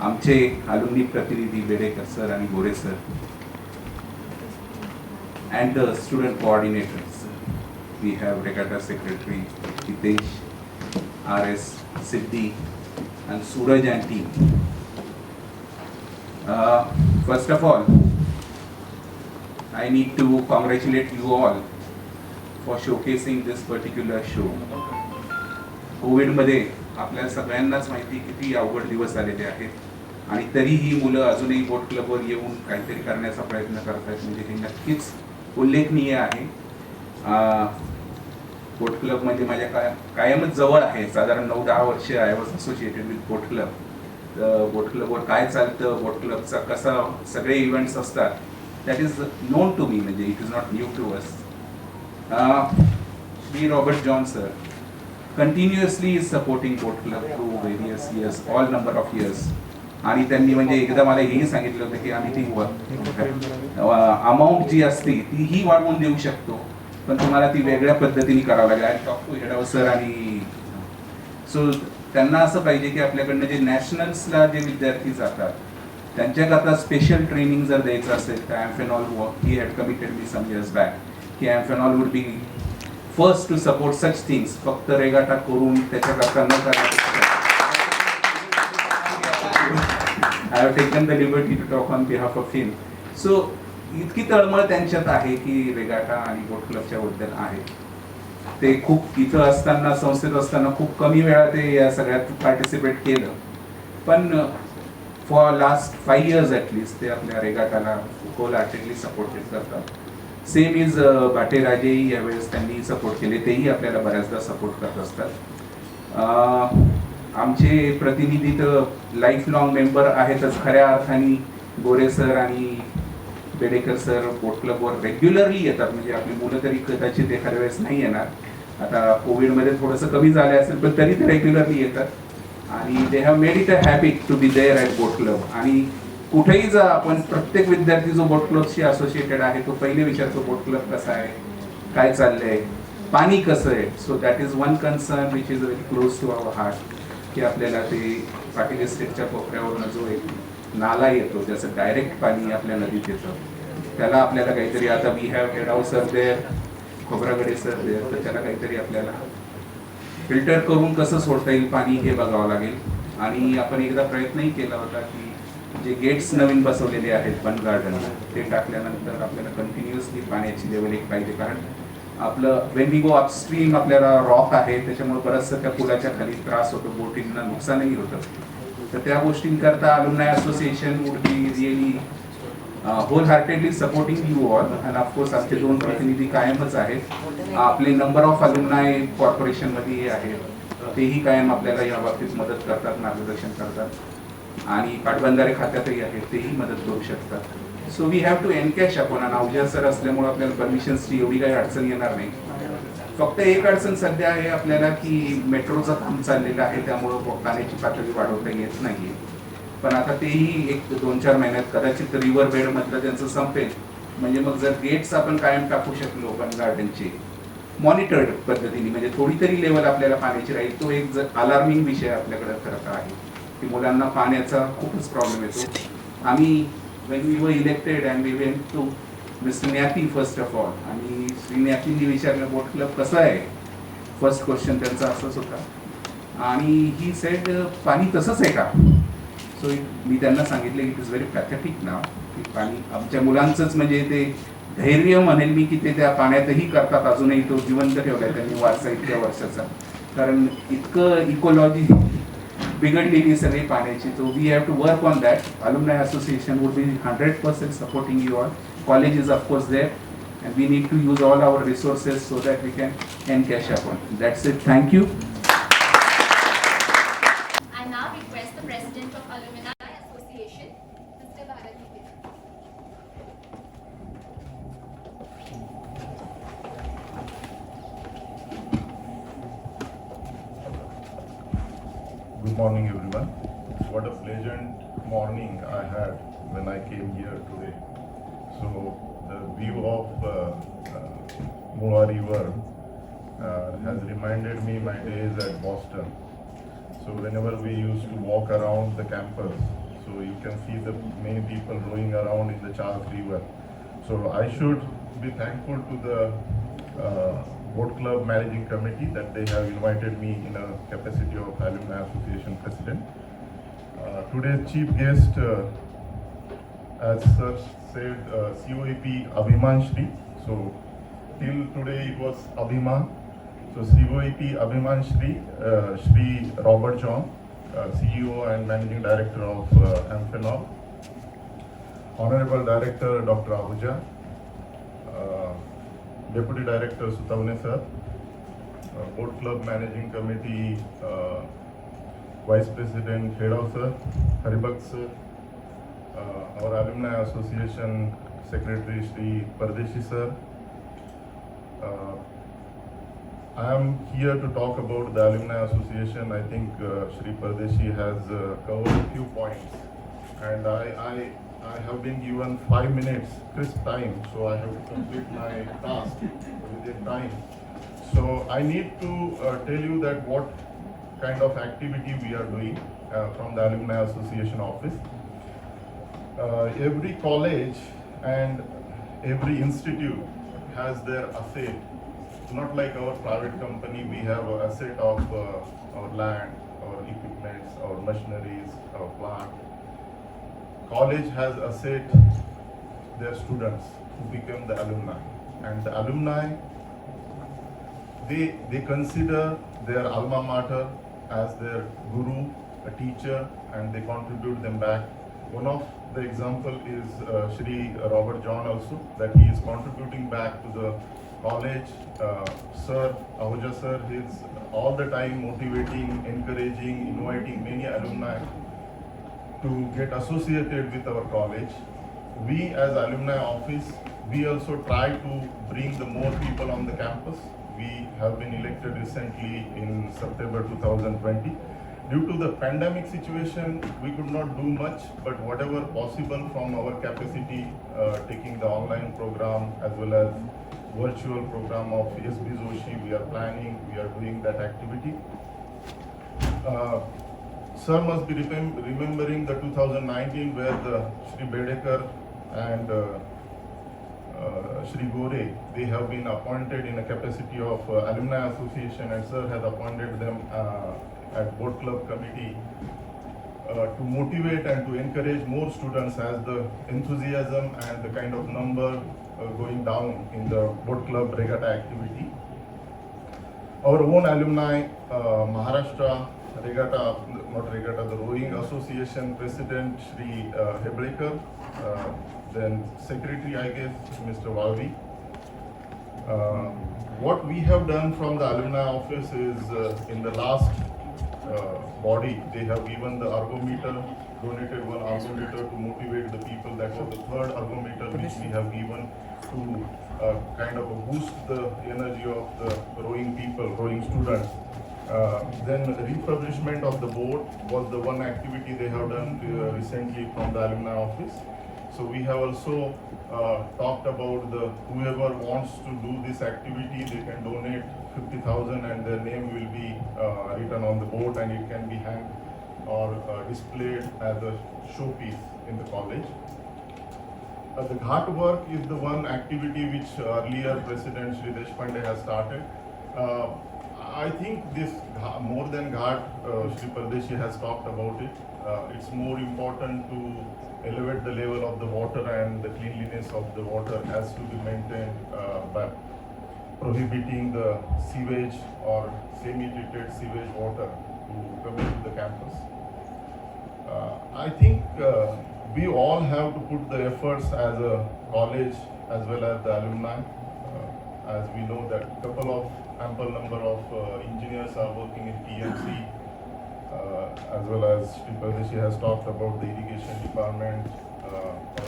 आमचे alumni प्रतिनिधी Bedekar sir आणि Gore sir, and the student coordinators. We have Regatta Secretary Hitesh, RS Siddhi, and Suraj and team. First of all, I need to congratulate you all for showcasing this particular show. कोविडमध्ये आपल्या सगळ्यांनाच माहिती किती अवघड दिवस आलेले आहेत आणि तरीही मुलं अजूनही बोट क्लबवर येऊन काहीतरी करण्याचा प्रयत्न करतात, म्हणजे हे नक्कीच उल्लेखनीय आहे. बोट क्लब म्हणजे माझ्या कायमच जवळ आहे. साधारण 9-10 वर्ष I was associated with boat club. तर बोट क्लबवर काय चालतं, बोट क्लबचा कसा सगळे इव्हेंट्स असतात, that is known to me, म्हणजे it is not new to us. Shri Robert John sir continuously is supporting boat club through various years, all number of years. आणि त्यांनी म्हणजे एकदा मला हेही सांगितलं होतं की आम्ही ती अमाऊंट जी असते तीही वाढवून देऊ शकतो, पण तुम्हाला ती वेगळ्या पद्धतीने करावं लागेल. आय टॉक टू हेडाव सर आणि सो त्यांना असं पाहिजे की आपल्याकडनं जे नॅशनल्सला जे विद्यार्थी जातात त्यांच्याकरता स्पेशल ट्रेनिंग जर द्यायचं असेल तर Amphenol he had committed me some years back की Amphenol would be first to support such things. फक्त रेगाटा करून त्याच्याकरता न करण्यापेक्षा I have taken the liberty to talk on behalf of him. So इतकी तळमळ त्यांच्यात आहे की रेगाटा आणि बोट क्लबच्या बद्दल आहे. ते खूप इथं असताना, संस्थेत असताना खूप कमी वेळा ते या सगळ्यात पार्टिसिपेट केलं, पण फॉर लास्ट 5 years ॲटलिस्ट ते आपल्या रेगाटाला होल हार्टेडली सपोर्टेड करतात. सेम इज भाटेराजेही यावेळेस त्यांनी सपोर्ट केले, तेही आपल्याला बऱ्याचदा सपोर्ट करत असतात. आमचे प्रतिनिधी तर लाईफ लॉंग मेंबर आहेतच खऱ्या अर्थाने. गोरे सर आणि बेडेकर सर बोट क्लबवर रेग्युलरली येतात, म्हणजे आपली मुलं तरी कदाचित एखाद्या वेळेस नाही येणार. आता कोविडमध्ये थोडंसं कमी झालं असेल, पण तरी ते रेग्युलरली येतात आणि they have made it a habit to be there at boat club. आणि कुठेही जा आपण, प्रत्येक विद्यार्थी जो बोट क्लबशी असोसिएटेड आहे तो पहिले विचारतो बोट क्लब कसा आहे, काय चाललंय, पाणी कसं आहे. So that is one concern which is very close to our heart की आपल्याला ते पाटील इस्टेटच्या कोपऱ्यावरनं जो एक नाला येतो ज्याचं डायरेक्ट पाणी आपल्या नदीत येतं, त्याला आपल्याला काहीतरी, आता we have Hedao sir there, Khobragade sir there, तर त्याला काहीतरी आपल्याला फिल्टर करून कसं सोडता येईल पाणी हे बघावं लागेल. आणि आपण एकदा प्रयत्नही केला होता की जे गेट्स नवीन बसवलेले आहेत बन गार्डनला ते टाकल्यानंतर आपल्याला कंटिन्युअसली पाण्याची लेवल एक पाहिजे, कारण आपलं वेन वी गो अपस्ट्रीम आपल्याला रॉक आहे त्याच्यामुळे बरंचसं त्या पुलाच्या खाली त्रास होतो, बोटींना नुकसानही होतं. तर त्या गोष्टींकरता alumni association would be really whole heartedly supporting you all. And of course आमचे 2 प्रतिनिधी कायमच आहेत. आपले नंबर ऑफ अलुमनाय कॉर्पोरेशनमध्येही आहेत, तेही कायम आपल्याला या बाबतीत मदत करतात, मार्गदर्शन करतात आणि पाटबंधारे खात्यातही आहेत, तेही मदत करू शकतात. So we have to encash आपण. आणि अवजा सर असल्यामुळे आपल्याला परमिशन्सची एवढी काही अडचण येणार नाही. फक्त एक अडचण सध्या आहे आपल्याला की मेट्रोचं काम चाललेलं आहे, त्यामुळं पाण्याची पातळी वाढवता येत नाही. पण आता तेही 1-2-4 महिन्यात कदाचित रिव्हर बेडमधलं त्यांचं संपेल, म्हणजे मग जर गेट्स आपण कायम टाकू शकलो पण गार्डनचे मॉनिटर्ड पद्धतीने, म्हणजे थोडी तरी लेवल आपल्याला पाण्याची राहील. तो एक जर अलार्मिंग विषय आपल्याकडे खरं आहे की मुलांना पाण्याचा खूपच प्रॉब्लेम येतो. आम्ही when we were elected and we went to Mr. Nyati first of all, आणि श्री न्यातींनी विचारलं बोट क्लब कसं आहे, फर्स्ट क्वेश्चन त्यांचा असंच होता. आणि ही सेड पाणी तसंच आहे का. सो मी त्यांना सांगितलं इट इज व्हेरी पॅथेटिक नाव की पाणी आमच्या मुलांचंच, म्हणजे ते धैर्य म्हणेल मी की ते त्या पाण्यातही करतात, अजूनही तो जिवंत ठेवला आहे त्यांनी वारसा इतक्या वर्षाचा, कारण इतकं इकोलॉजी बिघडलेली सगळी पाण्याची. तो we have to work on that. Alumni association would be 100% supporting you all college is of course there, and we need to use all our resources so that we can encash upon. That's it. Thank you. I now request the President of Alumni Association, Mr. Bharati Dev. Good morning, everyone. What a pleasant morning I had when I came here today. So the view of Moa River has reminded me my days at Boston. So whenever we used to walk around the campus, so you can see the many people rowing around in the Charles River. So I should be thankful to the Boat Club Managing Committee that they have invited me in a capacity of Alumni Association President. Today's chief guest, as such said, COEP Abhiman Shri. So till today it was Abhiman. So COEP Abhiman Shri, Shri Robert John, CEO and Managing Director of Amphenol. Honorable Director Dr. Ahuja, Deputy Director Sutavne sir, Boat Club Managing Committee Vice President Khedao sir, Haribhakt sir, our Alumni Association Secretary Shri Pardeshi sir. I am here to talk about the Alumni Association. I think Shri Pardeshi has covered a few points, and I have been given 5 minutes crisp time, so I have to complete my task within time. So I need to tell you that what kind of activity we are doing from the Alumni Association office. Every college and every institute has their asset. Not like our private company, we have an asset of our land, our equipments, our machineries, our plant. College has asset their students who become the alumni, and the alumni, they consider their alma mater as their guru, a teacher, and they contribute them back. One of the example is Shri Robert John also, that he is contributing back to the college. Sir Ahuja sir is all the time motivating, encouraging, inviting many alumni to get associated with our college. We as alumni office, we also try to bring the more people on the campus. We have been elected recently in September 2020. Due to the pandemic situation, we could not do much, but whatever possible from our capacity, taking the online program as well as virtual program of SB Joshi, we are planning, we are doing that activity. Sir must be remembering the 2019 where the Shri Bedekar and Shri Gore, they have been appointed in a capacity of Alumni Association, and Sir has appointed them at Boat Club Committee to motivate and to encourage more students, as the enthusiasm and the kind of number going down in the Boat Club Regatta activity. Our own alumni, Maharashtra Regatta, not Regatta, the Rowing Association President Shri Heblekar, then Secretary, I guess, Mr. Valvi. What we have done from the alumni office is in the last body, they have given the ergometer, donated one ergometer to motivate the people. That was the third ergometer which we have given to kind of boost the energy of the rowing people, rowing students. Then the refurbishment of the boat was the one activity they have done recently from the alumni office. So we have also talked about whoever wants to do this activity, they can donate 50,000 and their name will be written on the boat, and it can be hanged or displayed as a showpiece in the college. The Ghat work is the one activity which earlier President Shri Deshpande has started. I think this more than Ghat, Shri Pardeshi has talked about it. It's more important to elevate the level of the water, and the cleanliness of the water has to be maintained by prohibiting the sewage or semi-treated sewage water to come into the campus. I think we all have to put the efforts as a college as well as the alumni. As we know that ample number of engineers are working in TMC, as well as Sri has talked about the irrigation department,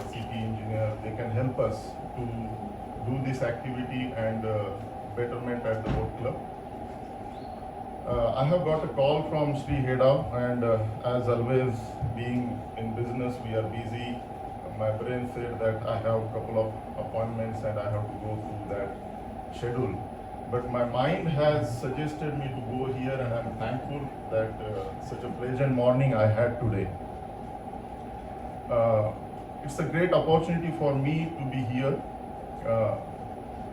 city engineer. They can help us to do this activity and betterment at the boat club. I have got a call from Sri Heda, and as always, being in business, we are busy. My brain said that I have a couple of appointments and I have to go through that schedule. But my mind has suggested me to go here, and I'm thankful that such a pleasant morning I had today. It's a great opportunity for me to be here.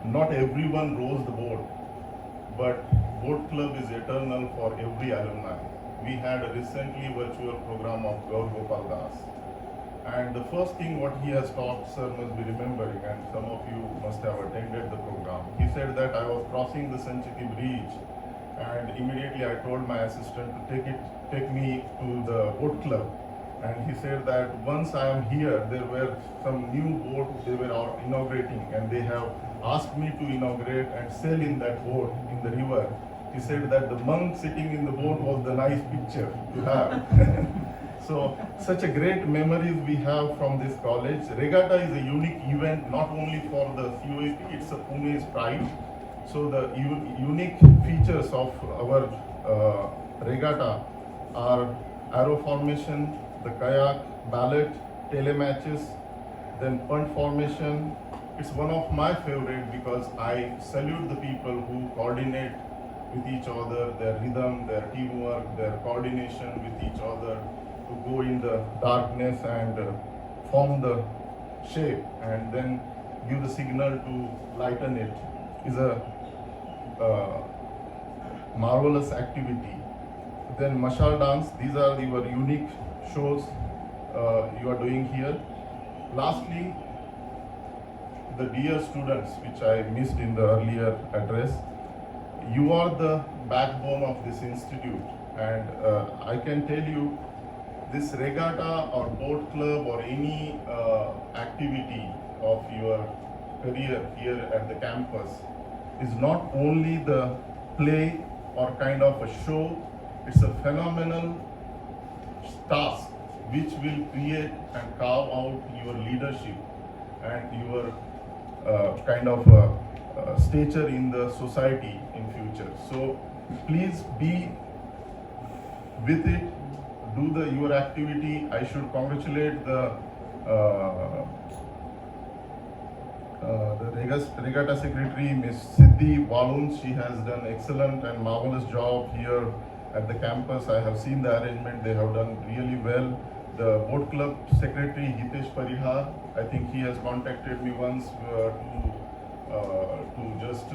Not everyone rows the boat, but boat club is eternal for every alumni. We had a recently virtual program of Gaur Gopal Das. And the first thing what he has taught, sir must be remembering, and some of you must have attended the program. He said that I was crossing the Sanchiti bridge, and immediately I told my assistant to take me to the boat club. And he said that once I am here, there were some new boat they were inaugurating, and they have asked me to inaugurate and sail in that boat in the river. He said that the monk sitting in the boat was the nice picture to have. So, such a great memories we have from this college. Regatta is a unique event, not only for the COAP, it's a Pune's pride. So, the unique features of our regatta are arrow formation, the kayak, ballot, telematches, then punt formation. It's one of my favorite because I salute the people who coordinate with each other, their rhythm, their teamwork, their coordination with each other, to go in the darkness and form the shape and then give the signal to lighten it is a marvelous activity. Then Mashal dance, these are your unique shows you are doing here. Lastly, the dear students, which I missed in the earlier address, you are the backbone of this institute, and I can tell you this regatta or boat club or any activity of your career here at the campus is not only the play or kind of a show, it's a phenomenal task which will create and carve out your leadership and your kind of stature in the society in future. So please be with it, do your activity. I should congratulate the regatta secretary, Ms. Siddhi Walun. She has done excellent and marvelous job here at the campus. I have seen the arrangement, they have done really well. The boat club secretary, Hitesh Parihar, I think he has contacted me once to just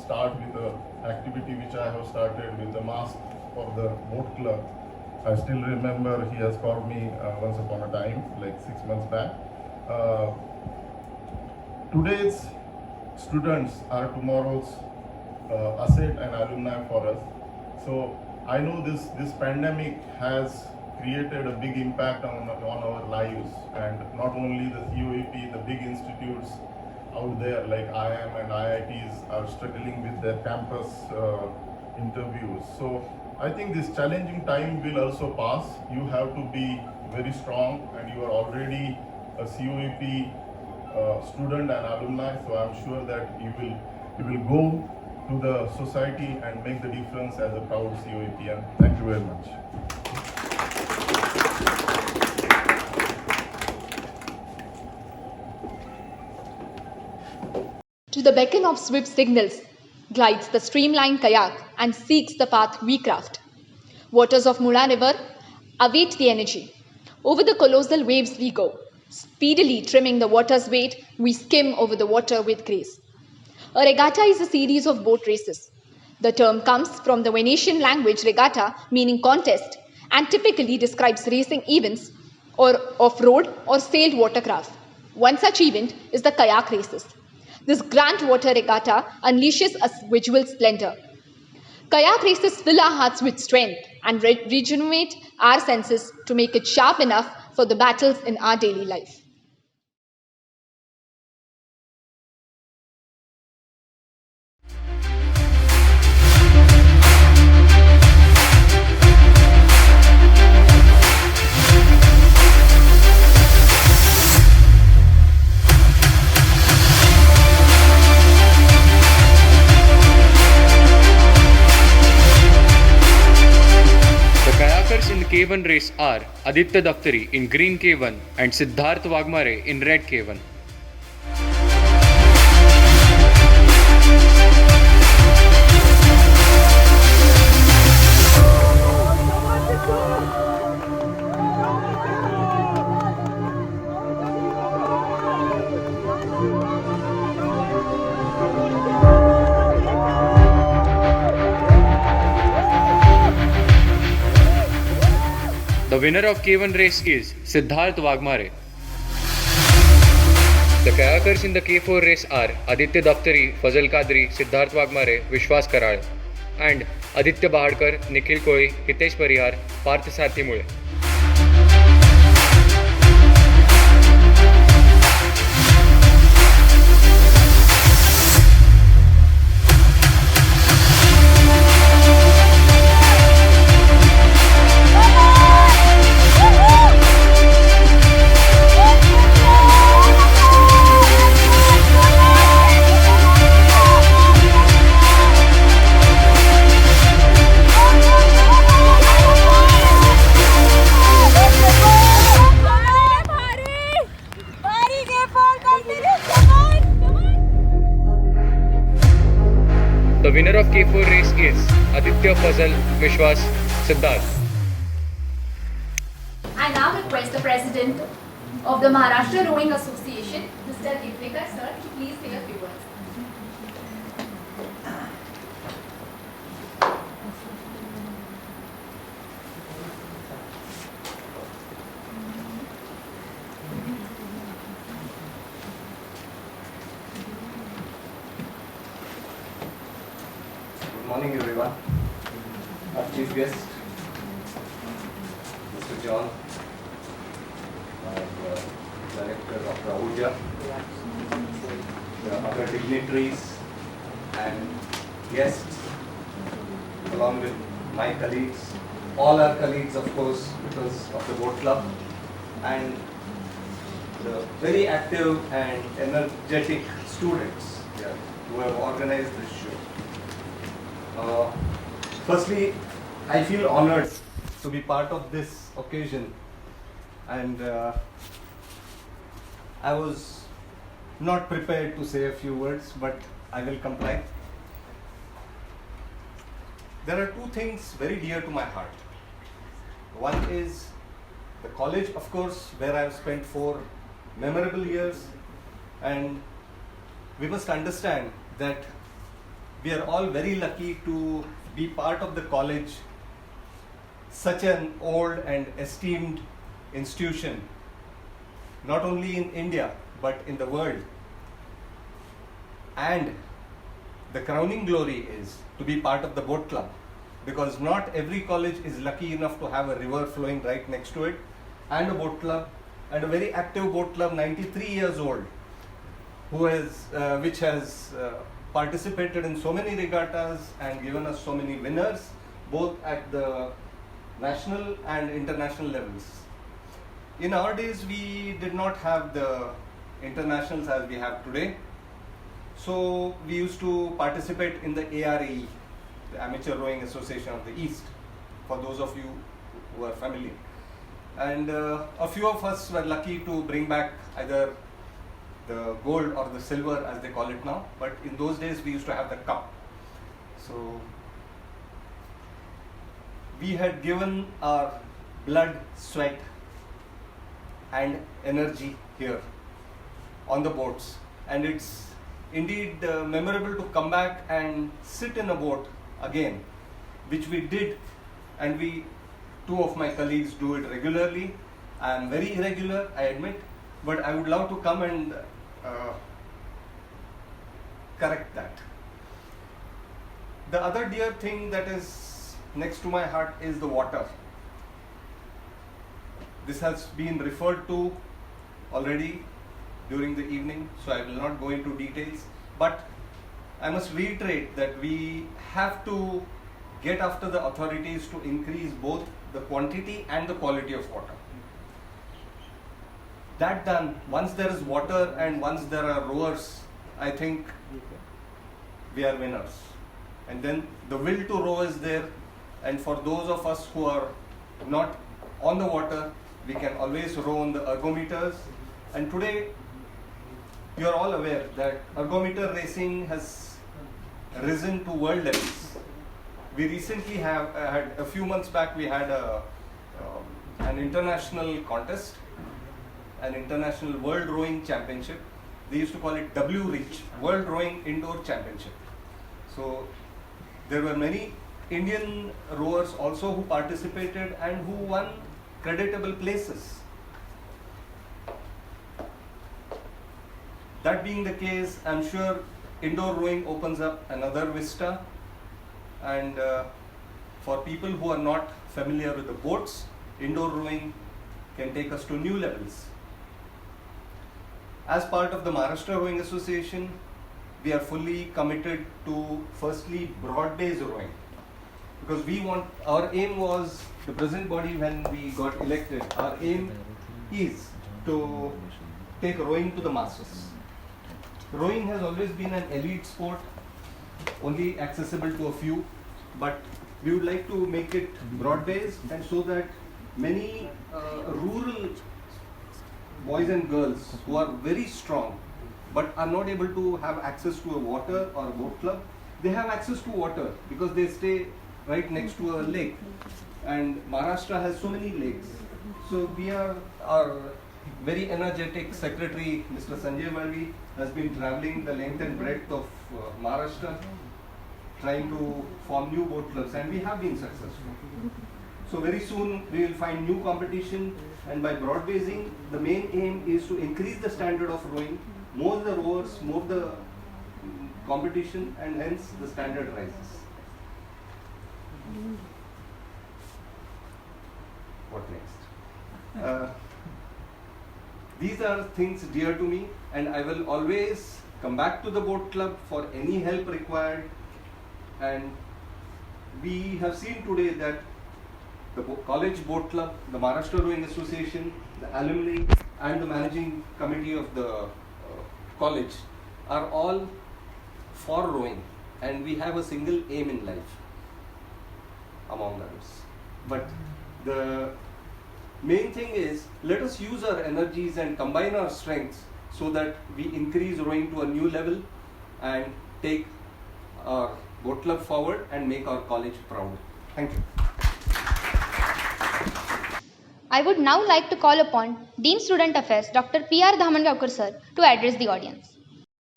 start with the activity which I have started with the mask for the boat club. I still remember he has called me once upon a time, like 6 months back. Today's students are tomorrow's asset and alumni for us. So I know this pandemic has created a big impact on our lives, and not only the COAP, the big institutes out there like IIM and IITs are struggling with their campus interviews. So I think this challenging time will also pass. You have to be very strong, and you are already a COAP student and alumni, so I'm sure that you will go to the society and make the difference as a proud COAPian. Thank you very much. To the beacon of swift signals glides the streamlined kayak and seeks the path we craft. Waters of Mula River await the energy. Over the colossal waves we go. Speedily trimming the water's weight, we skim over the water with grace. A regatta is a series of boat races. The term comes from the Venetian language regatta, meaning contest, and typically describes racing events or off-road or sailed watercraft. One such event is the kayak races. This grand water regatta unleashes a visual splendor. Kayak races fill our hearts with strength and rejuvenate our senses to make it sharp enough for the battles in our daily life. K1 race are Aditya Daftari in green K1 and Siddharth Wagmare in red K1. The winner of K1 race is Siddharth Wagmare. The kayakers in the K4 race are Aditya Daftari, Fazal Kadri, Siddharth Wagmare, Vishwas Karal, and Aditya Bahadkar, Nikhil Koi, Hitesh Parihar, Parth Sarthi Mule. The winner of K4 race is Aditya, Fazal, Vishwas, Siddharth. I now request the President of the Maharashtra Rowing Association, Mr. Iplikar sir, to please say a few words. Good morning, everyone. Our chief guest, Mr. John, our director, Dr. Ahuja, the other dignitaries and guests, along with my colleagues, all our colleagues, of course, because of the boat club, and the very active and energetic students here who have organized this show. Firstly, I feel honored to be part of this occasion, and I was not prepared to say a few words, but I will comply. There are two things very dear to my heart. One is the college, of course, where I have spent 4 memorable years, and we must understand that we are all very lucky to be part of the college, such an old and esteemed institution, not only in India but in the world. And the crowning glory is to be part of the boat club, because not every college is lucky enough to have a river flowing right next to it, and a boat club, and a very active boat club, 93 years old, who has, which has participated in so many regattas and given us so many winners, both at the national and international levels. In our days, we did not have the internationals as we have today. So we used to participate in the ARAE, the Amateur Rowing Association of the East, for those of you who are familiar. And a few of us were lucky to bring back either the gold or the silver, as they call it now, but in those days we used to have the cup. So we had given our blood, sweat and energy here on the boats, and it's indeed memorable to come back and sit in a boat again, which we did, and two of my colleagues do it regularly. I am very irregular, I admit, but I would love to come and correct that. The other dear thing that is next to my heart is the water. This has been referred to already during the evening, so I will not go into details, but I must reiterate that we have to get after the authorities to increase both the quantity and the quality of water. That done, once there is water and once there are rowers, I think we are winners. And then the will to row is there, and for those of us who are not on the water, we can always row on the ergometers. And today, you are all aware that ergometer racing has risen to world levels. We recently had a few months back, we had an international contest, an international world rowing championship. They used to call it WREACH, World Rowing Indoor Championship. So there were many Indian rowers also who participated and who won creditable places. That being the case, I'm sure indoor rowing opens up another vista, and for people who are not familiar with the boats, indoor rowing can take us to new levels. As part of the Maharashtra Rowing Association, we are fully committed to firstly broad-based rowing, because our aim was, the present body when we got elected, our aim is to take rowing to the masses. Rowing has always been an elite sport, only accessible to a few, but we would like to make it broad-based, and so that many rural boys and girls who are very strong but are not able to have access to a water or a boat club, they have access to water because they stay right next to a lake, and Maharashtra has so many lakes. So our very energetic secretary, Mr. Sanjay Valvi, has been traveling the length and breadth of Maharashtra trying to form new boat clubs, and we have been successful. So very soon we will find new competition, and by broad basing, the main aim is to increase the standard of rowing, more the rowers, more the competition, and hence the standard rises. What next? These are things dear to me, and I will always come back to the boat club for any help required. And we have seen today that the college boat club, the Maharashtra Rowing Association, the alumni, and the managing committee of the college are all for rowing, and we have a single aim in life, among others. But the main thing is, let us use our energies and combine our strengths so that we increase rowing to a new level and take our boat club forward and make our college proud. Thank you. I would now like to call upon Dean Student Affairs Dr. P.R. Dhamangaonkar sir to address the audience.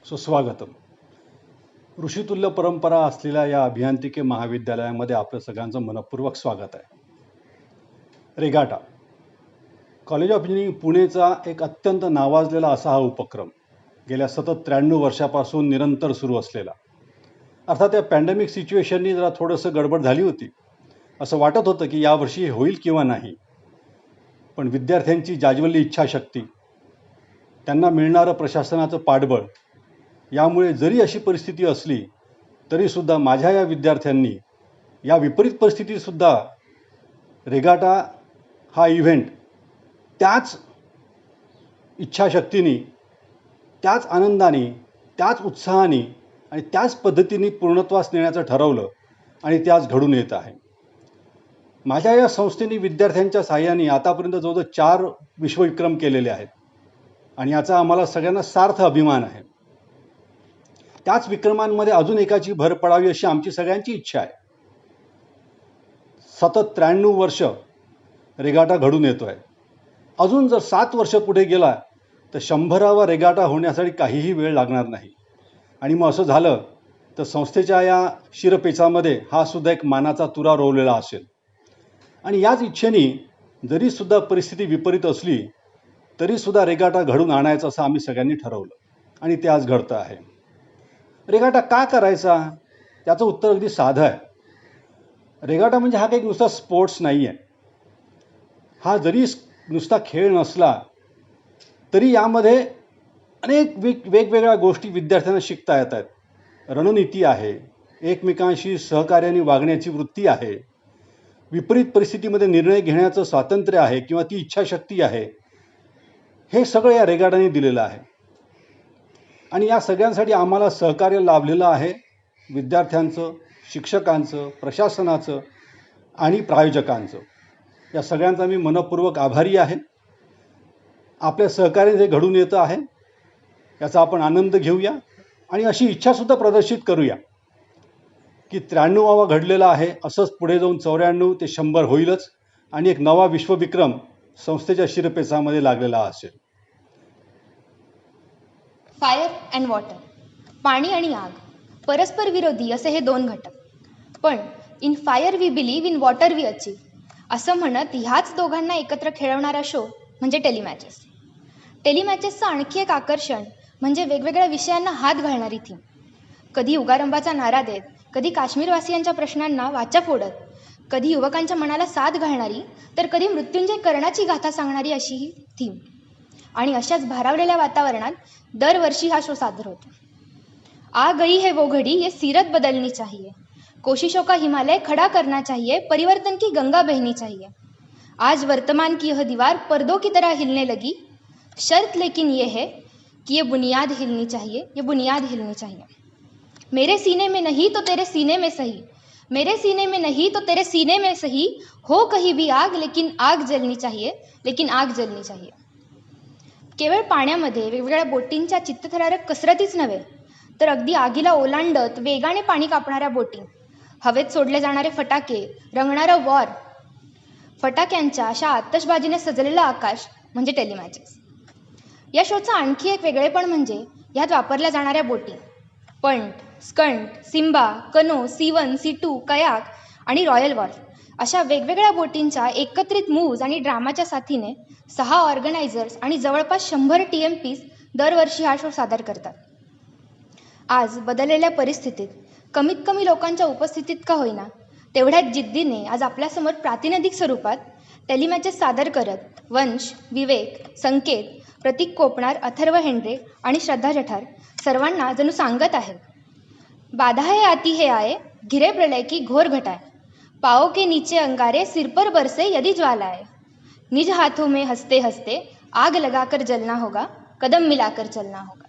स्वागतम. ऋषितुल्य परंपरा असलेल्या या अभियांत्रिकी महाविद्यालयामध्ये आपलं सगळ्यांचं मनपूर्वक स्वागत आहे. रेगाटा कॉलेज ऑफ इंजिनिअरिंग पुणेचा एक अत्यंत नावाजलेला असा हा उपक्रम गेल्या सतत 93 वर्षापासून निरंतर सुरू असलेला. अर्थात या पॅन्डेमिक सिच्युएशननी जरा थोडंसं गडबड झाली होती. असं वाटत होतं की यावर्षी हे होईल किंवा नाही, पण विद्यार्थ्यांची जाज्वल्ली इच्छाशक्ती, त्यांना मिळणारं प्रशासनाचं पाठबळ यामुळे जरी अशी परिस्थिती असली तरीसुद्धा माझ्या या विद्यार्थ्यांनी या विपरीत परिस्थितीतसुद्धा रेगाटा हा इव्हेंट त्याच इच्छाशक्तीने, त्याच आनंदाने, त्याच उत्साहाने आणि त्याच पद्धतीने पूर्णत्वास नेण्याचं ठरवलं आणि ते आज घडून येत आहे. माझ्या या संस्थेने विद्यार्थ्यांच्या साहाय्याने आतापर्यंत जवळजवळ 4 विश्वविक्रम केलेले आहेत आणि याचा आम्हाला सगळ्यांना सार्थ अभिमान आहे. त्याच विक्रमांमध्ये अजून एकाची भर पडावी अशी आमची सगळ्यांची इच्छा आहे. सतत 93 वर्ष रेगाटा घडून येतो आहे. अजून जर 7 वर्ष पुढे गेला तर 100वा रेगाटा होण्यासाठी काहीही वेळ लागणार नाही. आणि मग असं झालं तर संस्थेच्या या शिरपेचामध्ये हा सुद्धा एक मानाचा तुरा रोवलेला असेल. आणि याच इच्छेने जरीसुद्धा परिस्थिती विपरीत असली तरीसुद्धा रेगाटा घडून आणायचं असं आम्ही सगळ्यांनी ठरवलं आणि ते आज घडतं आहे. रेगाटा का करायचा त्याचं उत्तर अगदी साधं आहे. रेगाटा म्हणजे हा काही नुसता स्पोर्ट्स नाही आहे. हा जरी नुसता खेळ नसला तरी यामध्ये अनेक वेगवेगळ्या गोष्टी विद्यार्थ्यांना शिकता येत आहेत. रणनीती आहे, एकमेकांशी सहकार्याने वागण्याची वृत्ती आहे, विपरीत परिस्थितीमध्ये निर्णय घेण्याचं स्वातंत्र्य आहे किंवा ती इच्छाशक्ती आहे. हे सगळं या रेगाटाने दिलेलं आहे. आणि या सगळ्यांसाठी आम्हाला सहकार्य लाभलेलं आहे विद्यार्थ्यांचं, शिक्षकांचं, प्रशासनाचं आणि प्रायोजकांचं. या सगळ्यांचा मी मनपूर्वक आभारी आहे. आपल्या सहकार्याने हे घडून येतं आहे याचा आपण आनंद घेऊया आणि अशी इच्छासुद्धा प्रदर्शित करूया की 93वा घडलेला आहे, असंच पुढे जाऊन 94 ते 100 होईलच आणि एक नवा विश्वविक्रम संस्थेच्या शिरपेचामध्ये लागलेला असेल. फायर अँड वॉटर, पाणी आणि आग, परस्पर विरोधी असे हे दोन घटक. पण in fire we believe, in water we achieve असं म्हणत ह्याच दोघांना एकत्र खेळवणारा शो म्हणजे टेलिमॅचेस. टेलिमॅचेसचं आणखी एक आकर्षण म्हणजे वेगवेगळ्या विषयांना हात घालणारी थीम. कधी युगारंभाचा नारा देत, कधी काश्मीरवासियांच्या प्रश्नांना वाचा फोडत, कधी युवकांच्या मनाला साथ घालणारी, तर कधी मृत्युंजय कर्णाची गाथा सांगणारी अशी ही थीम. आणि अशाच भारावलेल्या वातावरणात दरवर्षी हा शो सादर होतो. आ गई है वो घड़ी, ये सीरत बदलनी चाहिए, कोशिशों का हिमालय खड़ा करना चाहिए, परिवर्तन की गंगा बहनी चाहिए. आज वर्तमान की यह दीवार पर्दों की तरह हिलने लगी, शर्त लेकिन ये है कि ये बुनियाद हिलनी चाहिए, ये बुनियाद हिलनी चाहिए. मेरे सीने में नहीं तो तेरे सीने में सही, मेरे सीने में नहीं तो तेरे सीने में सही, हो कहीं भी आग लेकिन आग जलनी चाहिए, लेकिन आग जलनी चाहिए. केवळ पाण्यामध्ये वेगवेगळ्या बोटींच्या चित्तथरारक कसरतीच नव्हे, तर अगदी आगीला ओलांडत वेगाने पाणी कापणाऱ्या बोटी, हवेत सोडले जाणारे फटाके, रंगणारं वॉर, फटाक्यांच्या अशा आतषबाजीने सजलेलं आकाश म्हणजे टेलिमॅचेस. या शोचं आणखी एक वेगळेपण म्हणजे यात वापरल्या जाणाऱ्या बोटी. पंट, स्कंट, सिम्बा, कनो, C1, C2, कयाक आणि रॉयल वॉर्फ अशा वेगवेगळ्या बोटींच्या एकत्रित मूव्ज आणि ड्रामाच्या साथीने 6 ऑर्गनायझर्स आणि जवळपास 100 TMPs दरवर्षी हा शो सादर करतात. आज बदललेल्या परिस्थितीत कमीत कमी लोकांच्या उपस्थितीत का होईना तेवढ्याच जिद्दीने आज आपल्यासमोर प्रातिनिधिक स्वरूपात टेलिमॅचेस सादर करत वंश, विवेक, संकेत, प्रतीक कोपणार, अथर्व हेंड्रे आणि श्रद्धा जठार सर्वांना जणू सांगत आहे, बाधा है आती है आए, घिरे प्रलय की घोर घटाए, पाओ के नीचे अंगारे, सिर पर बरसे यदि ज्वालाए, निज हाथों में हंसते हंसते आग लगाकर जलना होगा, कदम मिलाकर चलना होगा.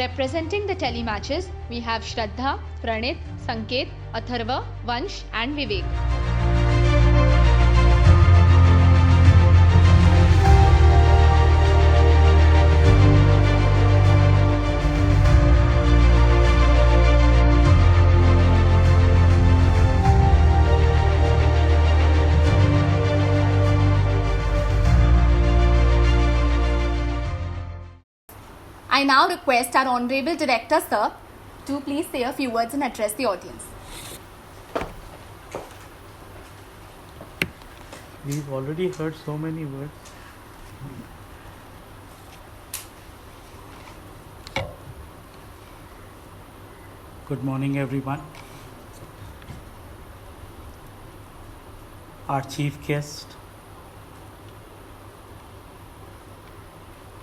Representing the telematches, we have Shraddha, Pranit, Sanket, Atharva, Vansh and Vivek. I now request our Honorable Director, Sir, to please say a few words and address the audience. We've already heard so many words. Good morning, everyone. Our chief guest,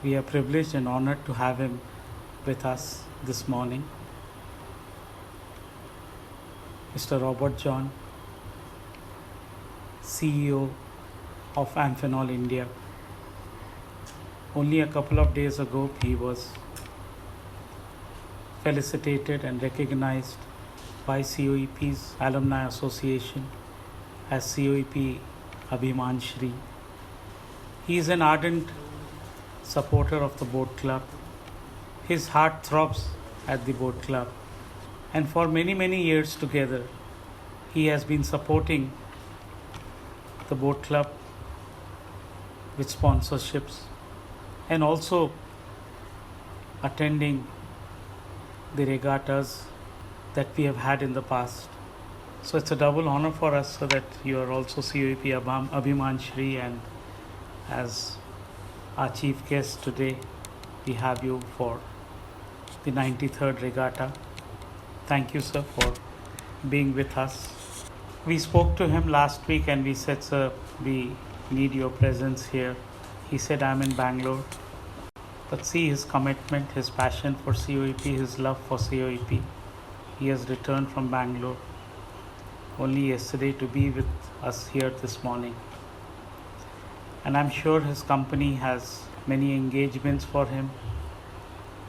we are privileged and honored to have him with us this morning. Mr. Robert John, CEO of Amphenol India. Only a couple of days ago, he was felicitated and recognized by COEP's Alumni Association as COEP Abhiman Shri. He is an ardent supporter of the boat club. His heart throbs at the boat club, and for many years together he has been supporting the boat club with sponsorships and also attending the regattas that we have had in the past. So it's a double honor for us, so that you are also COEP Abhiman Shri, and as our chief guest today, we have you for the 93rd regatta. Thank you, sir, for being with us. We spoke to him last week and we said, sir, we need your presence here. He said, I'm in Bangalore. But see his commitment, his passion for COEP, his love for COEP. He has returned from Bangalore only yesterday to be with us here this morning. And I'm sure his company has many engagements for him,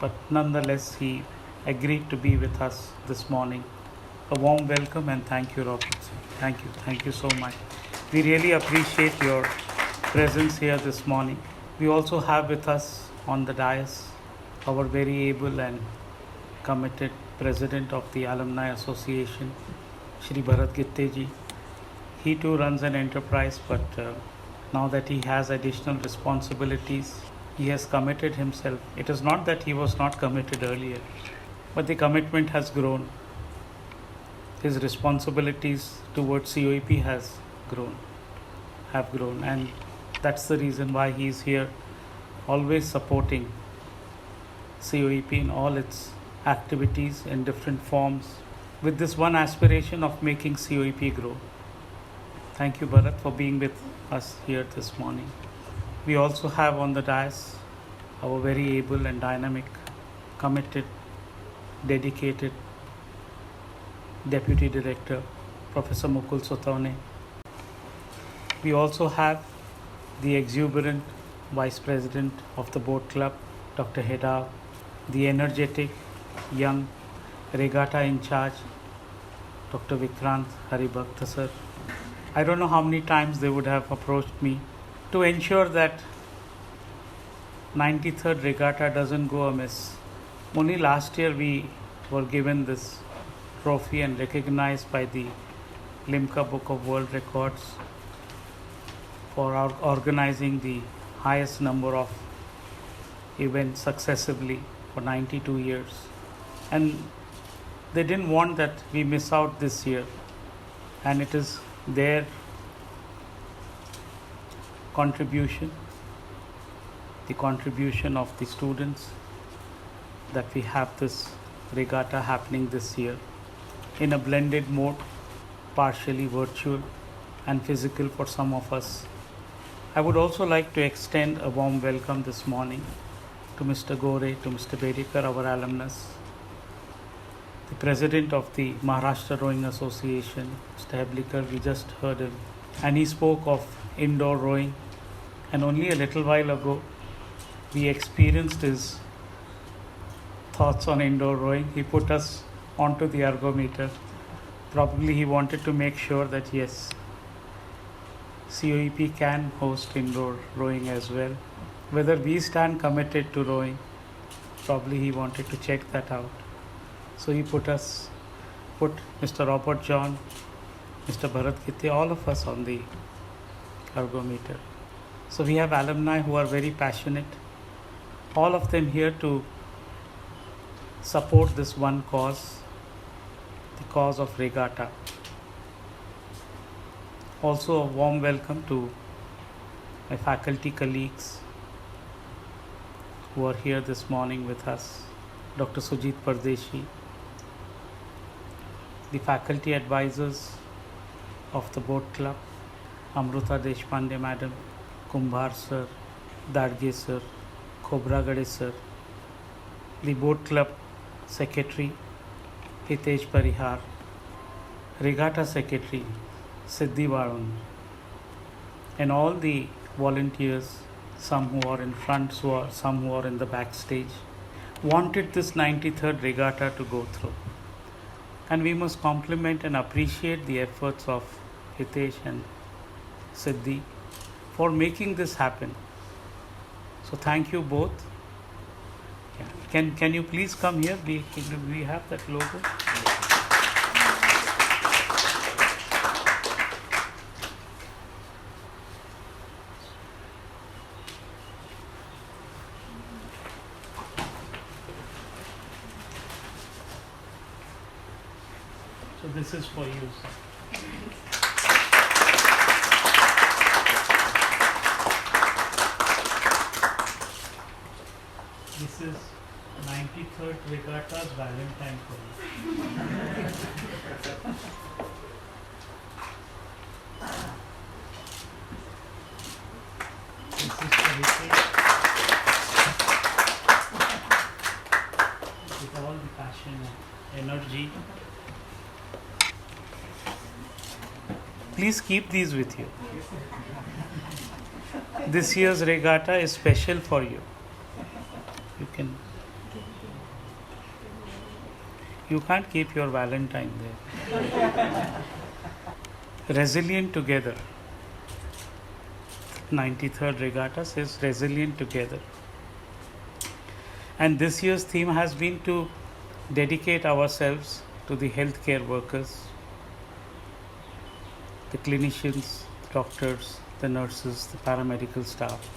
but nonetheless he agreed to be with us this morning. A warm welcome and thank you, Robert. Thank you so much. We really appreciate your presence here this morning. We also have with us on the dais our very able and committed President of the Alumni Association, Shri Bharat Gitte ji. He too runs an enterprise, but now that he has additional responsibilities, he has committed himself. It is not that he was not committed earlier, but the commitment has grown. His responsibilities towards COEP have grown, and that's the reason why he is here, always supporting COEP in all its activities in different forms, with this one aspiration of making COEP grow. Thank you, Bharat, for being with us here this morning. We also have on the dais our very able and dynamic, committed, dedicated Deputy Director, Professor Mukul Sotone. We also have the exuberant Vice President of the Boat Club, Dr. Hedav, the energetic, young regatta in charge, Dr. Vikrant Haribhakta sir. I don't know how many times they would have approached me to ensure that 93rd regatta doesn't go amiss. Only last year we were given this trophy and recognized by the Limca Book of World Records for organizing the highest number of events successively for 92 years. And they didn't want that we miss out this year, and it is their contribution, the contribution of the students, that we have this regatta happening this year in a blended mode, partially virtual and physical for some of us. I would also like to extend a warm welcome this morning to Mr. Gore, to Mr. Bedikar, our alumnus, the President of the Maharashtra Rowing Association, Mr. Heblikar. We just heard him, and he spoke of indoor rowing, and only a little while ago we experienced his thoughts on indoor rowing. He put us onto the ergometer. Probably he wanted to make sure that yes, COEP can host indoor rowing as well. Whether we stand committed to rowing, probably he wanted to check that out. So he put Mr. Robert John, Mr. Bharat Gitte, all of us on the ergometer. So we have alumni who are very passionate, all of them here to support this one cause, the cause of regatta. Also a warm welcome to my faculty colleagues who are here this morning with us. Dr. Sujit Pardeshi, the faculty advisors of the Boat Club, Amruta Deshpande Madam, Kumbhar Sir, Dadge Sir, Khobragade Sir, the Boat Club Secretary, Hitesh Parihar, Regatta Secretary, Siddhi Varun, and all the volunteers, some who are in front, some who are in the backstage, wanted this 93rd regatta to go through. And we must compliment and appreciate the efforts of Hitesh and Siddhi for making this happen. So thank you both. Yeah. Can you please come here? We have that logo. So this is for you, sir. This is 93rd Regatta's Valentine for you. This is for Hitesh. With all the passion and energy. Please keep these with you. This year's regatta is special for you. You can't keep your Valentine there. Resilient together. 93rd regatta says resilient together. And this year's theme has been to dedicate ourselves to the healthcare workers, the clinicians, doctors, the nurses, the paramedical staff,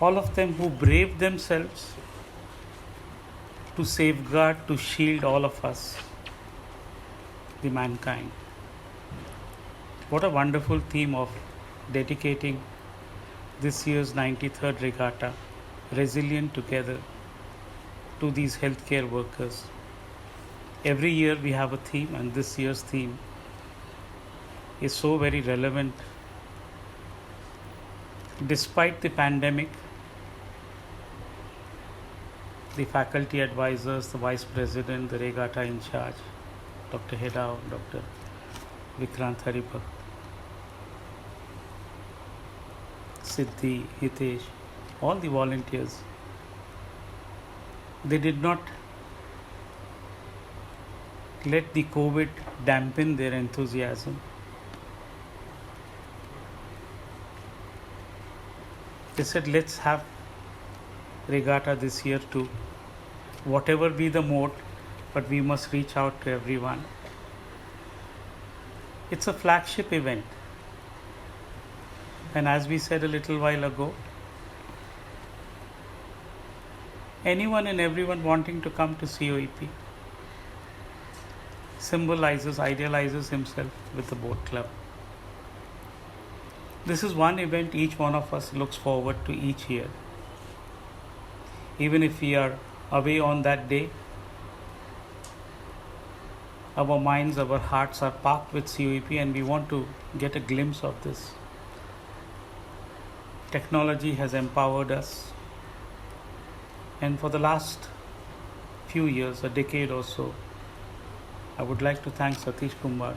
all of them who brave themselves to safeguard, to shield all of us, the mankind. What a wonderful theme of dedicating this year's 93rd regatta, resilient together, to these healthcare workers. Every year we have a theme, and this year's theme is so very relevant. Despite the pandemic, the faculty advisors, the vice president, the regatta in charge, Dr. Hedao, Dr. Vikrant Haribhakt, Siddhi, Hitesh, all the volunteers, they did not let the COVID dampen their enthusiasm. They said, let's have regatta this year too. Whatever be the mode, but we must reach out to everyone. It's a flagship event. And as we said a little while ago, anyone and everyone wanting to come to COEP symbolizes, idealizes himself with the boat club. This is one event each one of us looks forward to each year. Even if we are away on that day, our minds, our hearts are packed with COEP, and we want to get a glimpse of this. Technology has empowered us, and for the last few years, a decade or so, I would like to thank Satish Kumar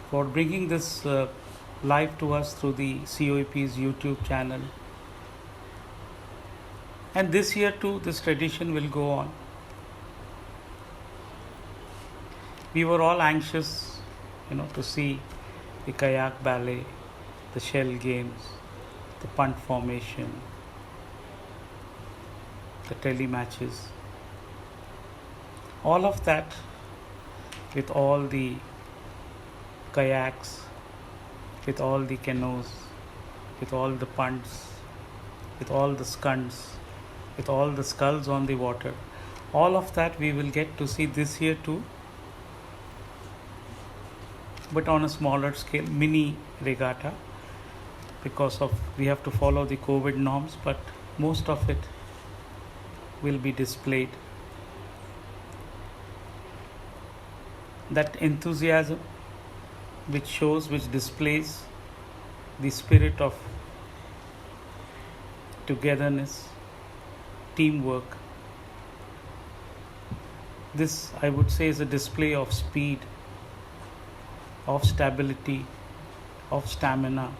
for bringing this live to us through the COEP's YouTube channel. And this year too, this tradition will go on. We were all anxious, to see the kayak ballet, the shell games, the punt formation, the telematches. All of that with all the kayaks, with all the canoes, with all the punts, with all the skunts, with all the skulls on the water. All of that we will get to see this year too, but on a smaller scale, mini regatta, because of we have to follow the COVID norms, but most of it will be displayed. That enthusiasm which shows, which displays the spirit of togetherness, teamwork. This, I would say, is a display of speed, of stability, of stamina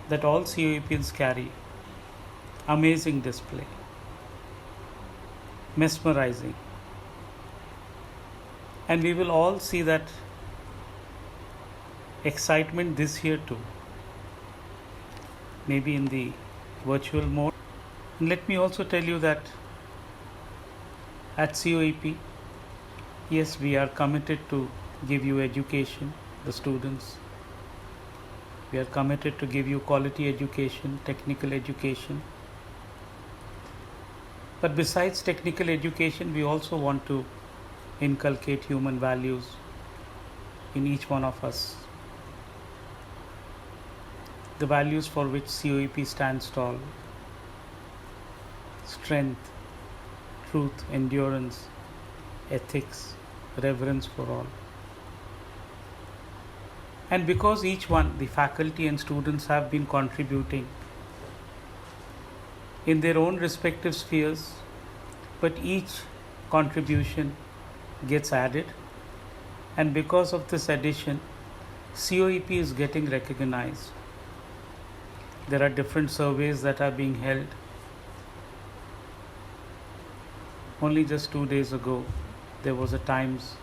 that all COEPs carry. Amazing display, mesmerizing. And we will all see that excitement this year too, maybe in the virtual mode. And let me also tell you that at COEP, yes, we are committed to give you education, the students. We are committed to give you quality education, technical education. But besides technical education, we also want to inculcate human values in each one of us. The values for which COEP stands tall: strength, truth, endurance, ethics, reverence for all. And because each one, the faculty and students, have been contributing in their own respective spheres, but each contribution gets added, and because of this addition, COEP is getting recognized. There are different surveys that are being held. Only just 2 days ago, there was a Times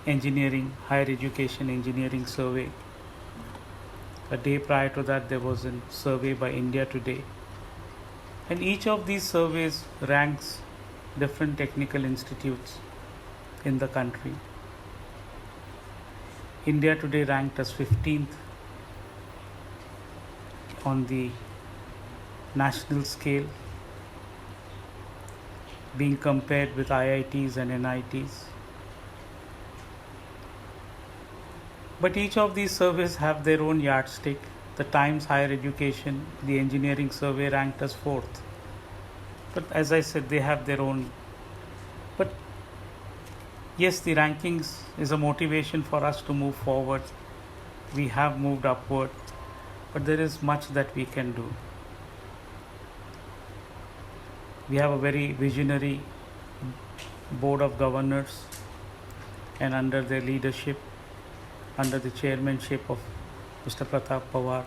engineering, higher education engineering survey. A day prior to that, there was a survey by India Today. And each of these surveys ranks different technical institutes in the country. India Today ranked as 15th on the national scale, being compared with IITs and NITs. But each of these surveys have their own yardstick. The Times Higher Education, the engineering survey ranked as 4th. But as I said, they have their own. But yes, the rankings is a motivation for us to move forward. We have moved upward, but there is much that we can do. We have a very visionary board of governors, and under their leadership, under the chairmanship of Mr. Pratap Pawar,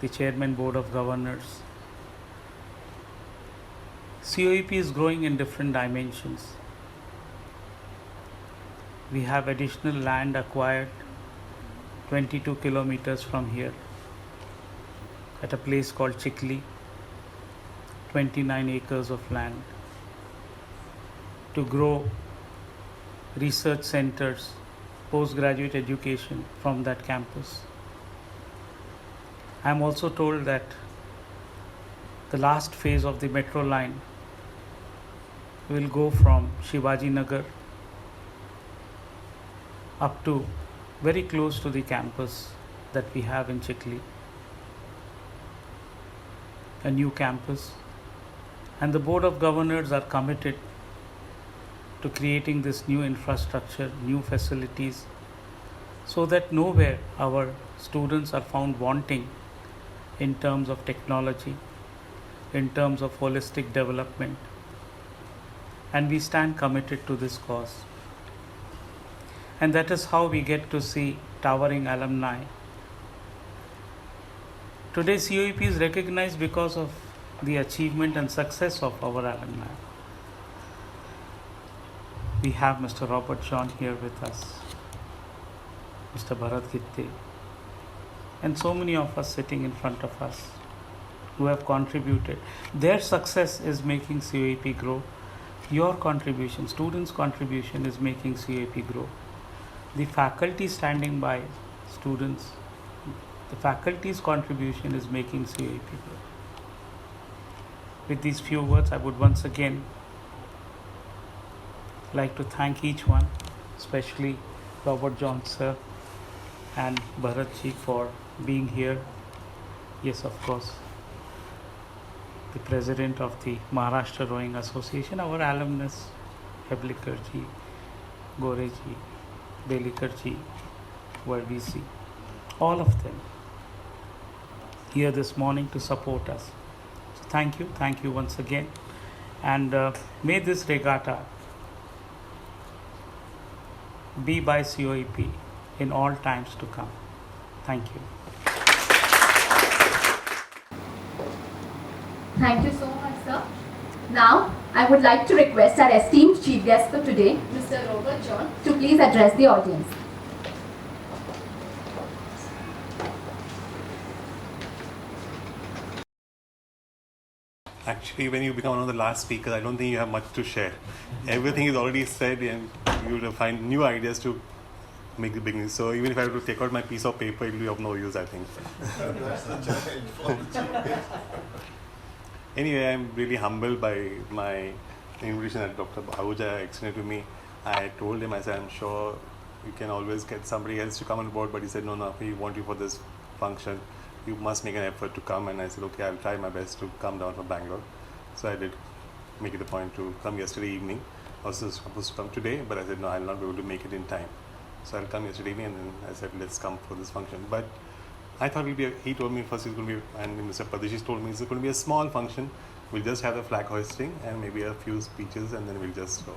the chairman board of governors, COEP is growing in different dimensions. We have additional land acquired 22 kilometers from here at a place called Chikli, 29 acres of land, to grow research centers, postgraduate education from that campus. I am also told that the last phase of the metro line will go from Shivaji Nagar up to very close to the campus that we have in Chikli, a new campus. And the Board of Governors are committed to creating this new infrastructure, new facilities, so that nowhere our students are found wanting in terms of technology, in terms of holistic development. And we stand committed to this cause. And that is how we get to see towering alumni. Today COEP is recognized because of the achievement and success of our alumni. We have Mr. Robert John here with us, Mr. Bharat Gitte, and so many of us sitting in front of us who have contributed. Their success is making COEP grow. Your contribution, students' contribution, is making COEP grow. The faculty standing by students, the faculty's contribution is making COEP grow. With these few words, I would once again like to thank each one, especially Robert John sir and Bharat ji for being here. Yes, of course, the president of the Maharashtra Rowing Association, our alumnus, Heblikar ji, Gore ji, Belikar ji, Vardisi, all of them here this morning to support us. So thank you once again, and may this regatta be by COEP in all times to come. Thank you. Thank you so much, sir. Now, I would like to request our esteemed chief guest for today, Mr. Robert John, to please address the audience. Actually, when you become one of the last speakers, I don't think you have much to share. Everything is already said, and you will find new ideas to make the beginning. So even if I were to take out my piece of paper, it will be of no use, I think. Anyway, I'm really humbled by my invitation that Dr. Ahuja extended to me. I told him, I said, I'm sure you can always get somebody else to come on board, but he said, no, we want you for this function. You must make an effort to come. And I said, okay, I'll try my best to come down from Bangalore. So I did make it a point to come yesterday evening. I was supposed to come today, but I said, no, I'll not be able to make it in time. So I'll come yesterday evening, and then I said, let's come for this function. But I thought he told me first it's going to be, and Mr. Padishis told me it's going to be a small function. We'll just have the flag hoisting and maybe a few speeches, and then we'll just go.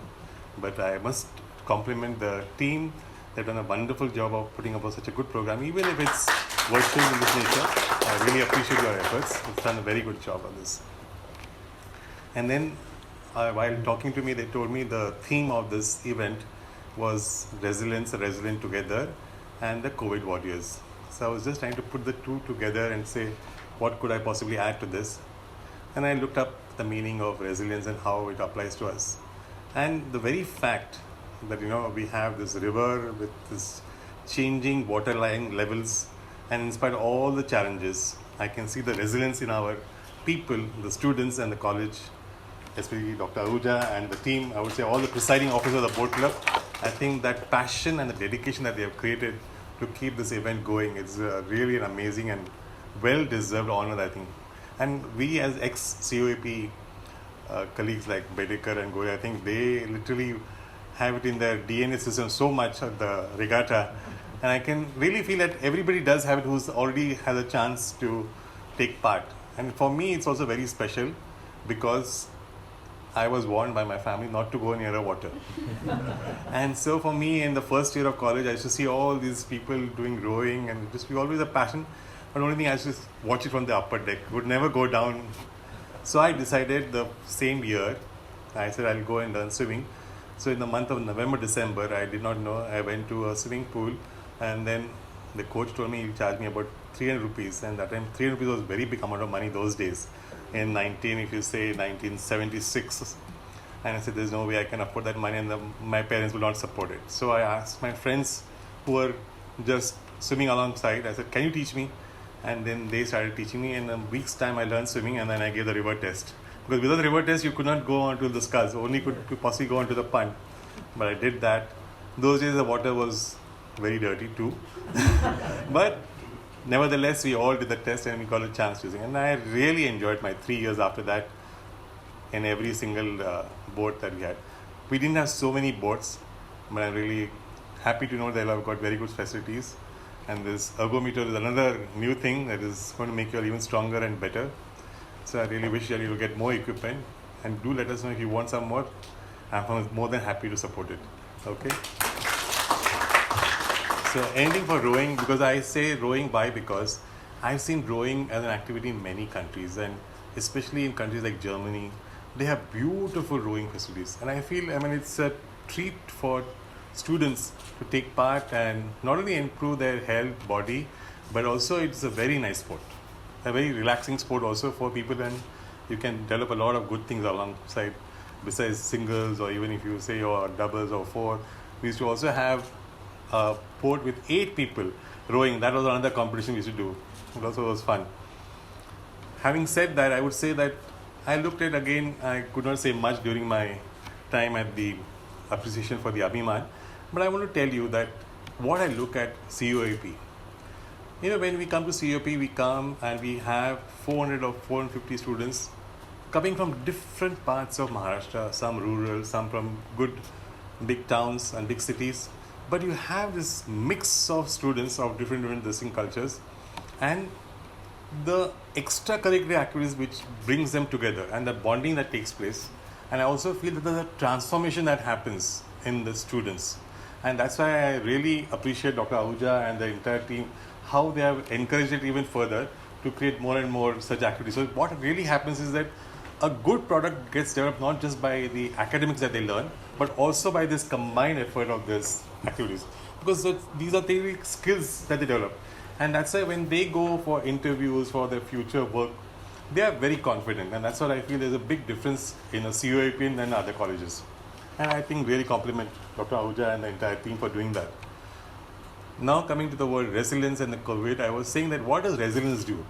But I must compliment the team. They've done a wonderful job of putting up such a good program, even if it's virtual in this nature. I really appreciate your efforts. You've done a very good job on this. And then while talking to me, they told me the theme of this event was resilience, resilient together, and the COVID warriors. So I was just trying to put the two together and say, what could I possibly add to this? And I looked up the meaning of resilience and how it applies to us. And the very fact that we have this river with this changing waterline levels, and in spite of all the challenges, I can see the resilience in our people, the students and the college, especially Dr. Ahuja and the team, I would say all the presiding officers of the boat club. I think that passion and the dedication that they have created to keep this event going is really an amazing and well-deserved honor, I think. And we as ex-COAP colleagues like Bedekar and Goya, I think they literally have it in their DNA system so much at the regatta. And I can really feel that everybody does have it who's already had a chance to take part. And for me, it's also very special because I was warned by my family not to go near the water. And so for me, in the first year of college, I used to see all these people doing rowing and just be always a passion. But the only thing I used to watch it from the upper deck, would never go down. So I decided the same year, I said I'll go and learn swimming. So in the month of November, December, I did not know, I went to a swimming pool, and then the coach told me he'll charge me about 300 rupees. And that time 300 rupees was a very big amount of money those days. In 1976, and I said there's no way I can afford that money, and my parents will not support it. So I asked my friends who were just swimming alongside, I said, can you teach me? And then they started teaching me. In a week's time I learned swimming, and then I gave the river test, because without the river test you could not go onto the sculls, only could possibly go onto the pond. But I did that. Those days the water was very dirty too. But nevertheless, we all did the test and we got a chance to sing. And I really enjoyed my 3 years after that in every single boat that we had. We didn't have so many boats, but I'm really happy to know that I've got very good facilities. And this ergometer is another new thing that is going to make you all even stronger and better. So I really wish that you'll get more equipment. And do let us know if you want some more. I'm more than happy to support it. Okay? So ending for rowing, because I say rowing because I've seen rowing as an activity in many countries, and especially in countries like Germany, they have beautiful rowing facilities. And I feel, it's a treat for students to take part and not only improve their health, body, but also it's a very nice sport. A very relaxing sport also for people, and you can develop a lot of good things alongside, besides singles, or even if you say or doubles or four. We used to also have a boat with 8 people rowing. That was another competition we used to do. It also was fun. Having said that, I would say that I looked at, again, I could not say much during my time at the appreciation for the Abhiman, but I want to tell you that what I look at COAP. When we come to COAP, we come and we have 400 or 450 students coming from different parts of Maharashtra, some rural, some from good big towns and big cities. But you have this mix of students of different distinct cultures, and the extracurricular activities which brings them together, and the bonding that takes place. And I also feel that there's a transformation that happens in the students. And that's why I really appreciate Dr. Ahuja and the entire team, how they have encouraged it even further to create more and more such activities. So what really happens is that a good product gets developed not just by the academics that they learn, but also by this combined effort of these activities. Because these are theory skills that they develop. And that's why when they go for interviews for their future work, they are very confident. And that's what I feel there's a big difference in a COAP and other colleges. And I think really compliment Dr. Ahuja and the entire team for doing that. Now coming to the word resilience and the COVID, I was saying that what does resilience do?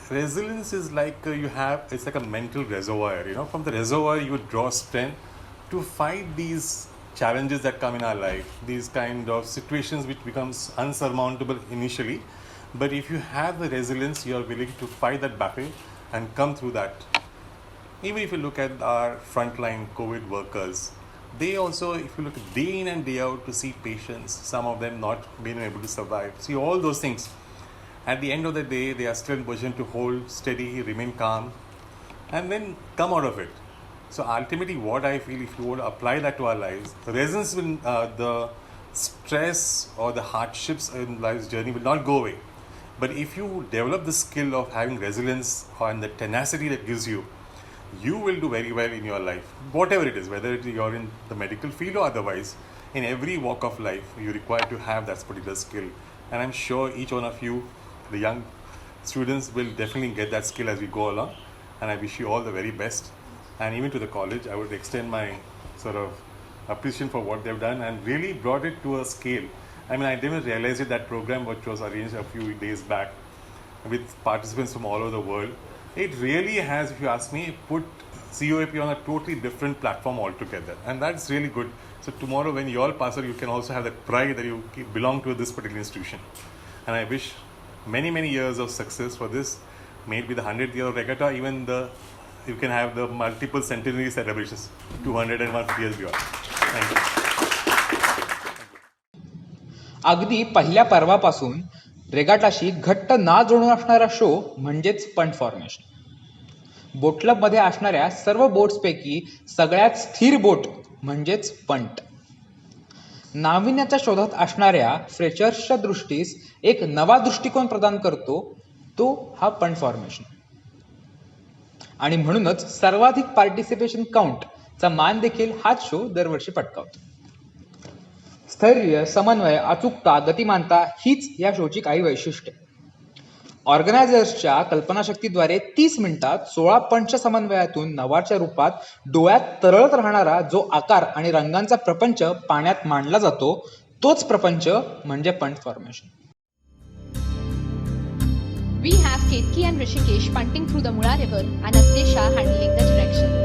Resilience is like it's like a mental reservoir. From the reservoir you would draw strength to fight these challenges that come in our life, these kind of situations which becomes unsurmountable initially. But if you have the resilience, you are willing to fight that battle and come through that. Even if you look at our frontline COVID workers, they also, if you look day in and day out to see patients, some of them not being able to survive, see all those things. At the end of the day, they are still in position to hold steady, remain calm, and then come out of it. So ultimately, what I feel, if you want to apply that to our lives, the resilience will, the stress or the hardships in life's journey will not go away. But if you develop the skill of having resilience and the tenacity that gives you, you will do very well in your life, whatever it is, whether you're in the medical field or otherwise. In every walk of life, you require to have that particular skill. And I'm sure each one of you, the young students, will definitely get that skill as we go along. And I wish you all the very best. And even to the college, I would extend my sort of appreciation for what they've done and really brought it to a scale. I mean, I didn't realize it, that program which was arranged a few days back with participants from all over the world. It really has, if you ask me, put COAP on a totally different platform altogether. And that's really good. So tomorrow when you all pass out, you can also have that pride that you belong to this particular institution. And I wish many, many years of success for this. May it be the 100th year of Regatta, even you can have the multiple centenary celebrations, 200 and 150 years beyond. Thank you. अगदी पहिल्या पर्वापासून रेगाटाशी घट्ट नाळ जोडून असणारा show म्हणजेच punt formation. Boat क्लबमध्ये असणाऱ्या सर्व बोट्सपैकी सगळ्यात स्थिर बोट म्हणजेच पंट. नाविन्याच्या शोधात असणाऱ्या फ्रेशर्सच्या दृष्टीस एक नवा दृष्टिकोन प्रदान करतो तो हा पंट फॉर्मेशन. आणि म्हणूनच सर्वाधिक पार्टिसिपेशन काउंटचा मान देखील हाच शो दरवर्षी पटकावतो. स्थैर्य, समन्वय, अचूकता, गतिमानता हीच या शोची काही वैशिष्ट्ये. ऑर्गनायझर्सच्या कल्पनाशक्तीद्वारे 30 मिनिटात 16 पंचच्या समन्वयातून नवाच्या रूपात डोळ्यात तरळत राहणारा जो आकार आणि रंगांचा प्रपंच पाण्यात मांडला जातो तोच प्रपंच म्हणजे punt formation. We have Ketki and Rishikesh punting through the Mula River and Aslesh Shah handling the direction.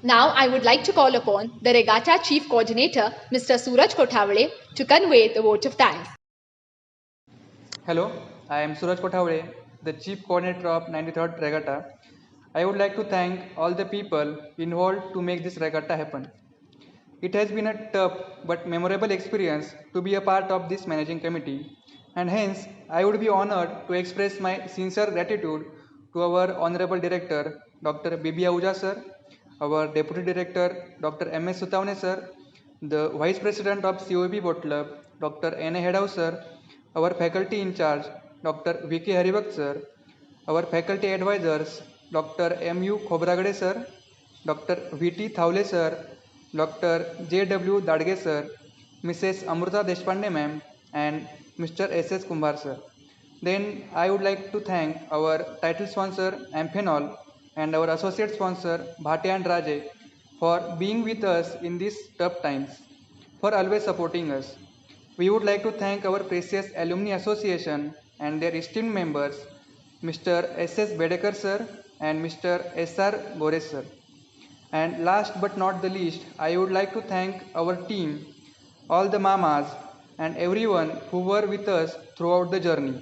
Now I would like to call upon the Regatta Chief Coordinator, Mr. Suraj Kothawade, to convey the vote of thanks. Hello, I am Suraj Kothawade, the Chief Coordinator of 93rd Regatta. I would like to thank all the people involved to make this regatta happen. It has been a tough but memorable experience to be a part of this managing committee, and hence I would be honored to express my sincere gratitude to our Honorable Director, Dr. B.B. Ahuja sir, our Deputy Director, Dr. M.S. Sutavne sir, the Vice President of COAP Boat Club, Dr. N.A. Hedau sir, our Faculty in Charge, Dr. V.K. Haribhakt sir, our Faculty Advisors, Dr. M.U. Khobragade sir, Dr. V.T. Thavle sir, Dr. J.W. Dadge sir, Mrs. Amruta Deshpande ma'am, and Mr. S.S. Kumbar sir. Then I would like to thank our title sponsor Amphenol and our associate sponsor Bhatia and Raje for being with us in these tough times, for always supporting us. We would like to thank our precious Alumni Association and their esteemed members, Mr. S.S. Bedekar sir and Mr. S.R. Gore sir. And last but not the least, I would like to thank our team, all the mamas and everyone who were with us throughout the journey.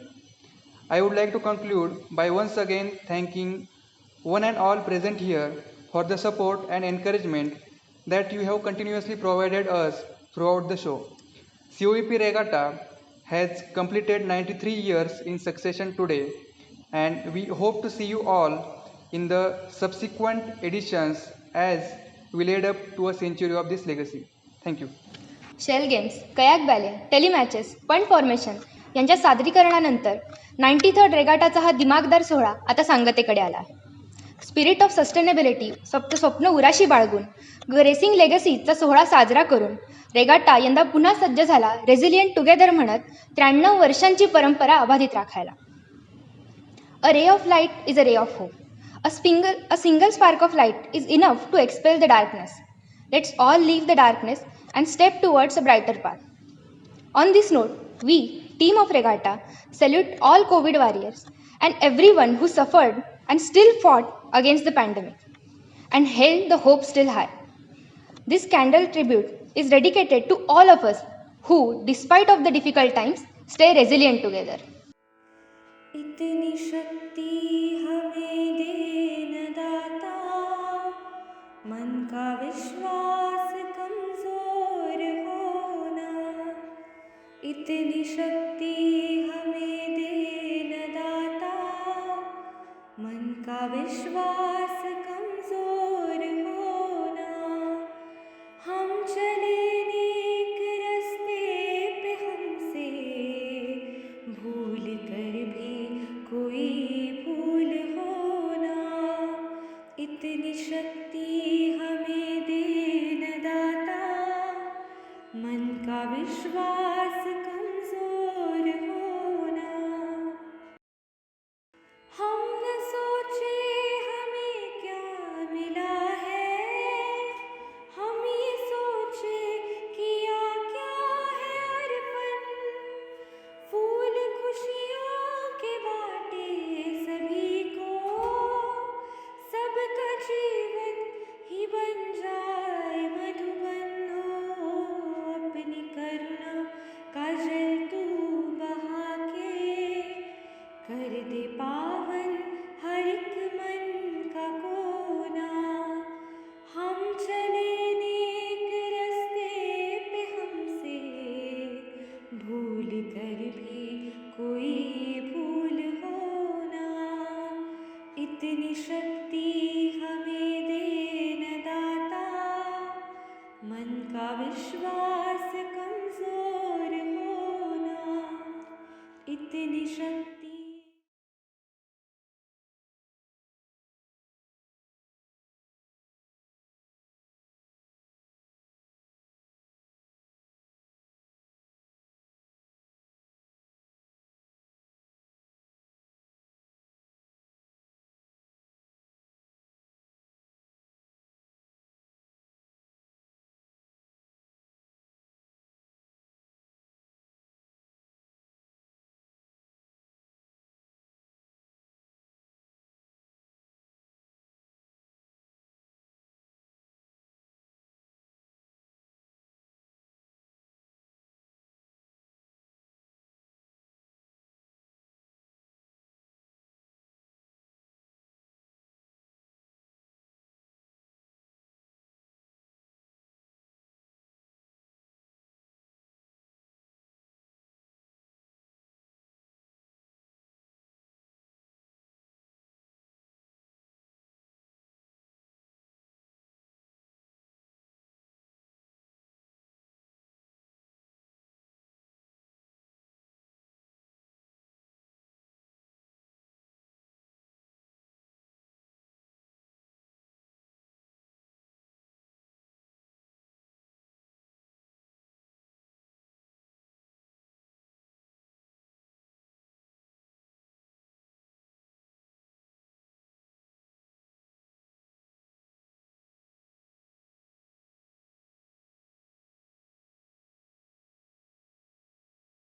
I would like to conclude by once again thanking one and all present here for the support and encouragement that you have continuously provided us throughout the show. COAP Regatta has completed 93 years in succession today, and we hope to see you all in the subsequent editions as we lead up to a century of this legacy. Thank you. Shell games, kayak ballet, telematches, punt formation यांच्या सादरीकरणानंतर 93rd रेगाटाचा हा दिमागदार सोहळा आता सांगतेकडे आला आहे. Spirit of sustainability स्वप्न उराशी बाळगून racing लेगसीचा सोहळा साजरा करून रेगाटा यंदा पुन्हा सज्ज झाला रेझिलियंट टुगेदर म्हणत 93 वर्षांची परंपरा अबाधित राखायला. अ ray of light is a ray of hope. A single spark of light is enough to expel the darkness. Let's all leave the darkness and step towards a brighter path. On this note, we, team of Regatta, salute all COVID warriors and everyone who suffered and still fought against the pandemic and held the hope still high. This candle tribute is dedicated to all of us who, despite of the difficult times, stay resilient together. इतनी शक्ति हमें दे न दाता, मन का विश्वास कमजोर होना। इतनी शक्ति हमें दे न दाता, मन का विश्वास कमजोर होना। हम चले नेक रास्ते पे, हमसे भूल कर भी कोई भूल होना। इतनी शक्ति हमें दे न दाता, मन का विश्वास कमजोर होना। हम न सोचे हमें क्या मिला है, हम ये सोचे किया क्या है अर्पण। फूल खुशियों के बाटे सभी को, सबका जीवन ही बन जाए मधुबन। हो अपनी करुणा का जल तू बहा के, कर दे पावन हर एक मन का कोना। हम चले नेक रास्ते पे, हमसे भूल कर भी कोई भूल होना। इतनी शक्ति हमें दे न दाता, मन का विश्वास कमजोर होना। इतनी शक्ति